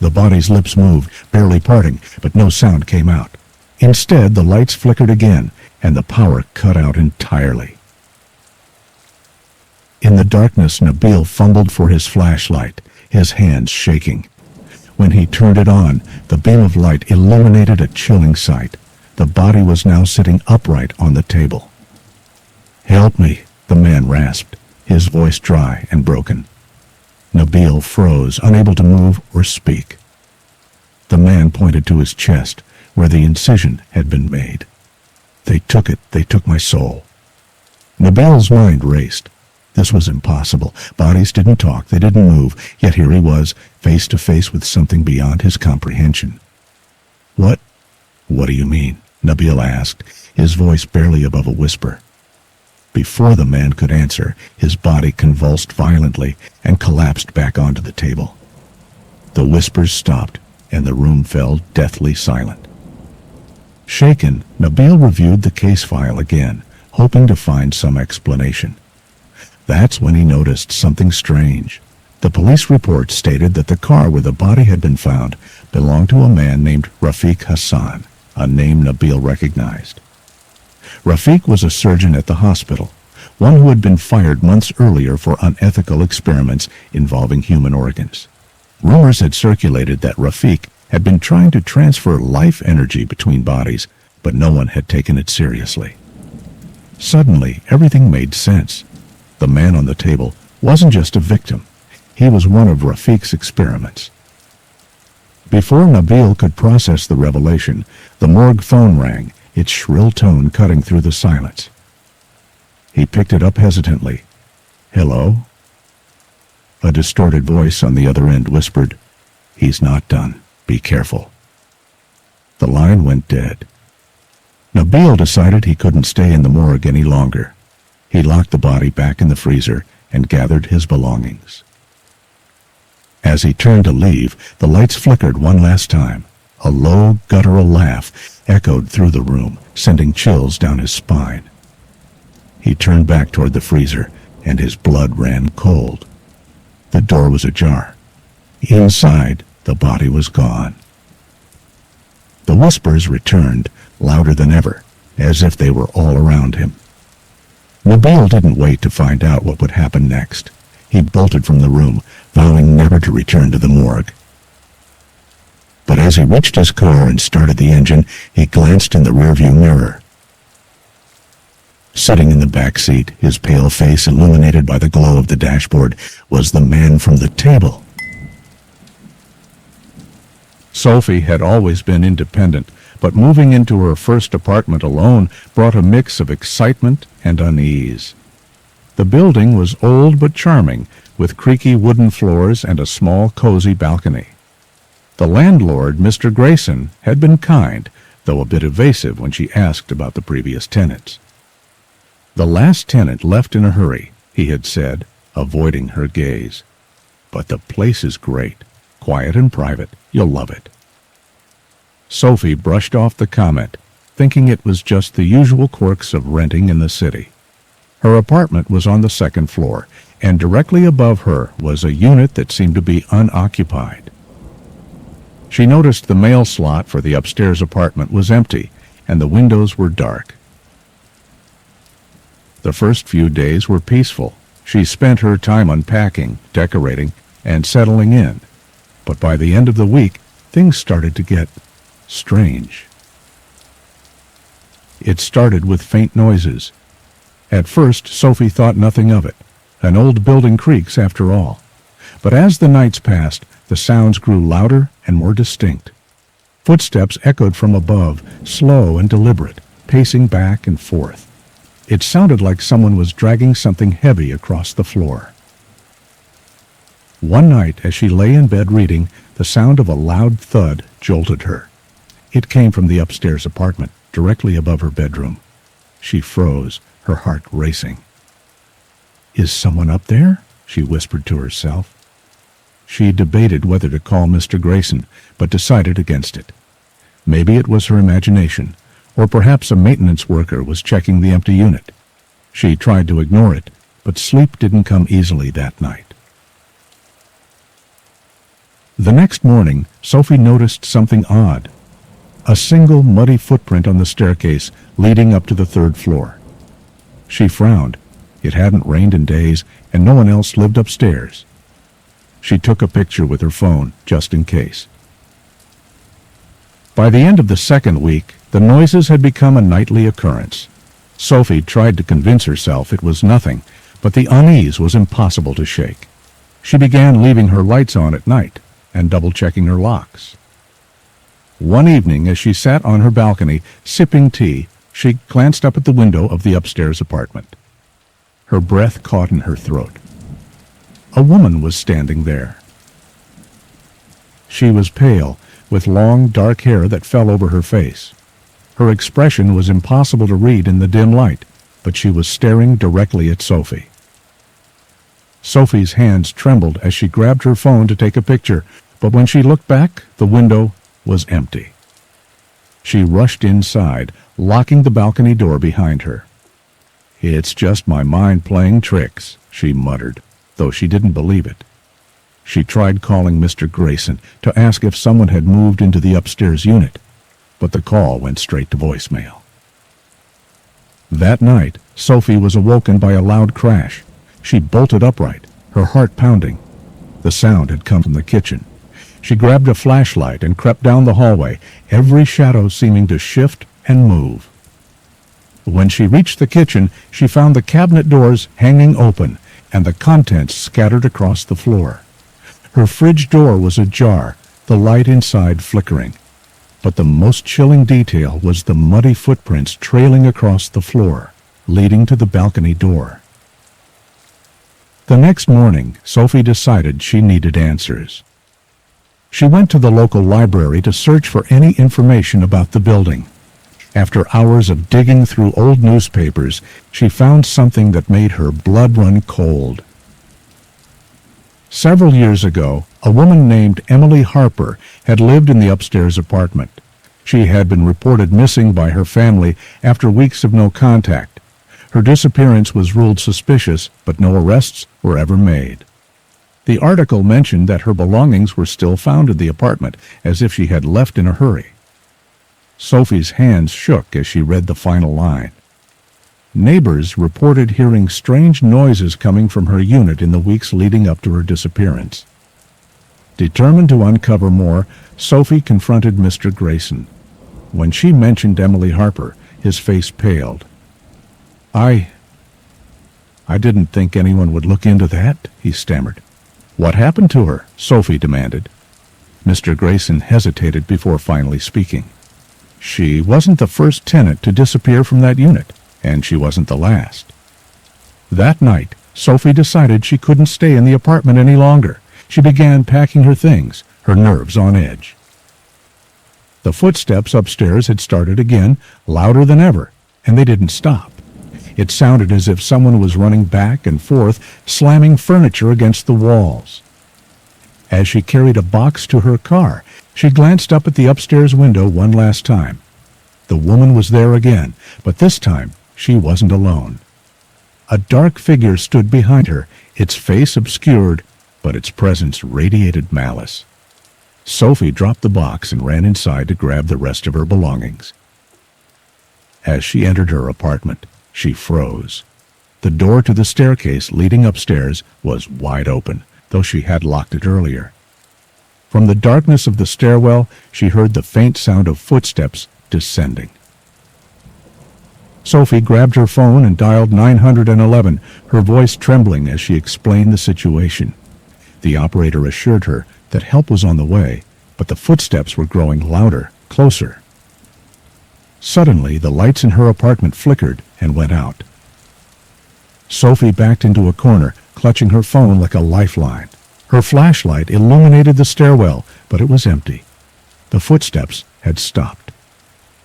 The body's lips moved, barely parting, but no sound came out. Instead, the lights flickered again, and the power cut out entirely. In the darkness, Nabil fumbled for his flashlight, his hands shaking. When he turned it on, the beam of light illuminated a chilling sight. The body was now sitting upright on the table. "Help me," the man rasped, his voice dry and broken. Nabil froze, unable to move or speak. The man pointed to his chest, where the incision had been made. "They took it. They took my soul." Nabil's mind raced. This was impossible. Bodies didn't talk, they didn't move, yet here he was, face to face with something beyond his comprehension. What do you mean?" Nabil asked, his voice barely above a whisper. Before the man could answer, his body convulsed violently and collapsed back onto the table. The whispers stopped, and the room fell deathly silent. Shaken, Nabil reviewed the case file again, hoping to find some explanation. That's when he noticed something strange. The police report stated that the car where the body had been found belonged to a man named Rafiq Hassan, a name Nabil recognized. Rafiq was a surgeon at the hospital, one who had been fired months earlier for unethical experiments involving human organs. Rumors had circulated that Rafiq had been trying to transfer life energy between bodies, but no one had taken it seriously. Suddenly, everything made sense. The man on the table wasn't just a victim. He was one of Rafiq's experiments. Before Nabil could process the revelation, the morgue phone rang, its shrill tone cutting through the silence. He picked it up hesitantly. "Hello?" A distorted voice on the other end whispered, "He's not done. Be careful." The line went dead. Nabil decided he couldn't stay in the morgue any longer. He locked the body back in the freezer and gathered his belongings. As he turned to leave, the lights flickered one last time. A low, guttural laugh echoed through the room, sending chills down his spine. He turned back toward the freezer, and his blood ran cold. The door was ajar. Inside, the body was gone. The whispers returned, louder than ever, as if they were all around him. Nabil didn't wait to find out what would happen next. He bolted from the room, vowing never to return to the morgue. But as he reached his car and started the engine, he glanced in the rearview mirror. Sitting in the back seat, his pale face illuminated by the glow of the dashboard, was the man from the table. Sophie had always been independent, but moving into her first apartment alone brought a mix of excitement and unease. The building was old but charming, with creaky wooden floors and a small, cozy balcony. The landlord, Mr. Grayson, had been kind, though a bit evasive when she asked about the previous tenants. "The last tenant left in a hurry," he had said, avoiding her gaze. "But the place is great. Quiet and private. You'll love it." Sophie brushed off the comment, thinking it was just the usual quirks of renting in the city. Her apartment was on the second floor, and directly above her was a unit that seemed to be unoccupied. She noticed the mail slot for the upstairs apartment was empty, and the windows were dark. The first few days were peaceful. She spent her time unpacking, decorating, and settling in. But by the end of the week, things started to get strange. It started with faint noises. At first, Sophie thought nothing of it. An old building creaks, after all. But as the nights passed, the sounds grew louder and more distinct. Footsteps echoed from above, slow and deliberate, pacing back and forth. It sounded like someone was dragging something heavy across the floor. One night, as she lay in bed reading, the sound of a loud thud jolted her. It came from the upstairs apartment, directly above her bedroom. She froze, her heart racing. "Is someone up there?" she whispered to herself. She debated whether to call Mr. Grayson, but decided against it. Maybe it was her imagination, or perhaps a maintenance worker was checking the empty unit. She tried to ignore it, but sleep didn't come easily that night. The next morning, Sophie noticed something odd. A single muddy footprint on the staircase leading up to the third floor. She frowned. It hadn't rained in days, and no one else lived upstairs. She took a picture with her phone, just in case. By the end of the second week, the noises had become a nightly occurrence. Sophie tried to convince herself it was nothing, but the unease was impossible to shake. She began leaving her lights on at night and double-checking her locks. One evening, as she sat on her balcony, sipping tea, she glanced up at the window of the upstairs apartment. Her breath caught in her throat. A woman was standing there. She was pale, with long, dark hair that fell over her face. Her expression was impossible to read in the dim light, but she was staring directly at Sophie. Sophie's hands trembled as she grabbed her phone to take a picture, but when she looked back, the window was empty. She rushed inside, locking the balcony door behind her. "It's just my mind playing tricks," she muttered, though she didn't believe it. She tried calling Mr. Grayson to ask if someone had moved into the upstairs unit, but the call went straight to voicemail. That night, Sophie was awoken by a loud crash. She bolted upright, her heart pounding. The sound had come from the kitchen. She grabbed a flashlight and crept down the hallway, every shadow seeming to shift and move. When she reached the kitchen, she found the cabinet doors hanging open and the contents scattered across the floor. Her fridge door was ajar, the light inside flickering. But the most chilling detail was the muddy footprints trailing across the floor, leading to the balcony door. The next morning, Sophie decided she needed answers. She went to the local library to search for any information about the building. After hours of digging through old newspapers, she found something that made her blood run cold. Several years ago, a woman named Emily Harper had lived in the upstairs apartment. She had been reported missing by her family after weeks of no contact. Her disappearance was ruled suspicious, but no arrests were ever made. The article mentioned that her belongings were still found in the apartment, as if she had left in a hurry. Sophie's hands shook as she read the final line. Neighbors reported hearing strange noises coming from her unit in the weeks leading up to her disappearance. Determined to uncover more, Sophie confronted Mr. Grayson. When she mentioned Emily Harper, his face paled. I didn't think anyone would look into that," he stammered. "What happened to her?" Sophie demanded. Mr. Grayson hesitated before finally speaking. "She wasn't the first tenant to disappear from that unit, and she wasn't the last." That night, Sophie decided she couldn't stay in the apartment any longer. She began packing her things, her nerves on edge. The footsteps upstairs had started again, louder than ever, and they didn't stop. It sounded as if someone was running back and forth, slamming furniture against the walls. As she carried a box to her car, she glanced up at the upstairs window one last time. The woman was there again, but this time she wasn't alone. A dark figure stood behind her, its face obscured, but its presence radiated malice. Sophie dropped the box and ran inside to grab the rest of her belongings. As she entered her apartment, she froze. The door to the staircase leading upstairs was wide open, though she had locked it earlier. From the darkness of the stairwell, she heard the faint sound of footsteps descending. Sophie grabbed her phone and dialed 911, her voice trembling as she explained the situation. The operator assured her that help was on the way, but the footsteps were growing louder, closer. Suddenly, the lights in her apartment flickered and went out. Sophie backed into a corner, clutching her phone like a lifeline. Her flashlight illuminated the stairwell, but it was empty. The footsteps had stopped.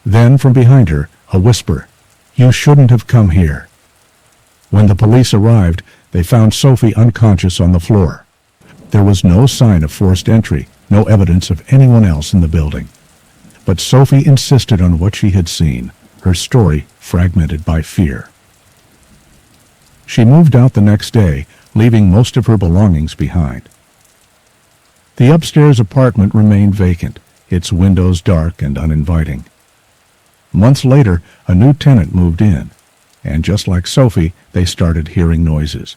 Then, from behind her, a whisper, "You shouldn't have come here." When the police arrived, they found Sophie unconscious on the floor. There was no sign of forced entry, no evidence of anyone else in the building. But Sophie insisted on what she had seen, her story fragmented by fear. She moved out the next day, leaving most of her belongings behind. The upstairs apartment remained vacant, its windows dark and uninviting. Months later, a new tenant moved in, and just like Sophie, they started hearing noises.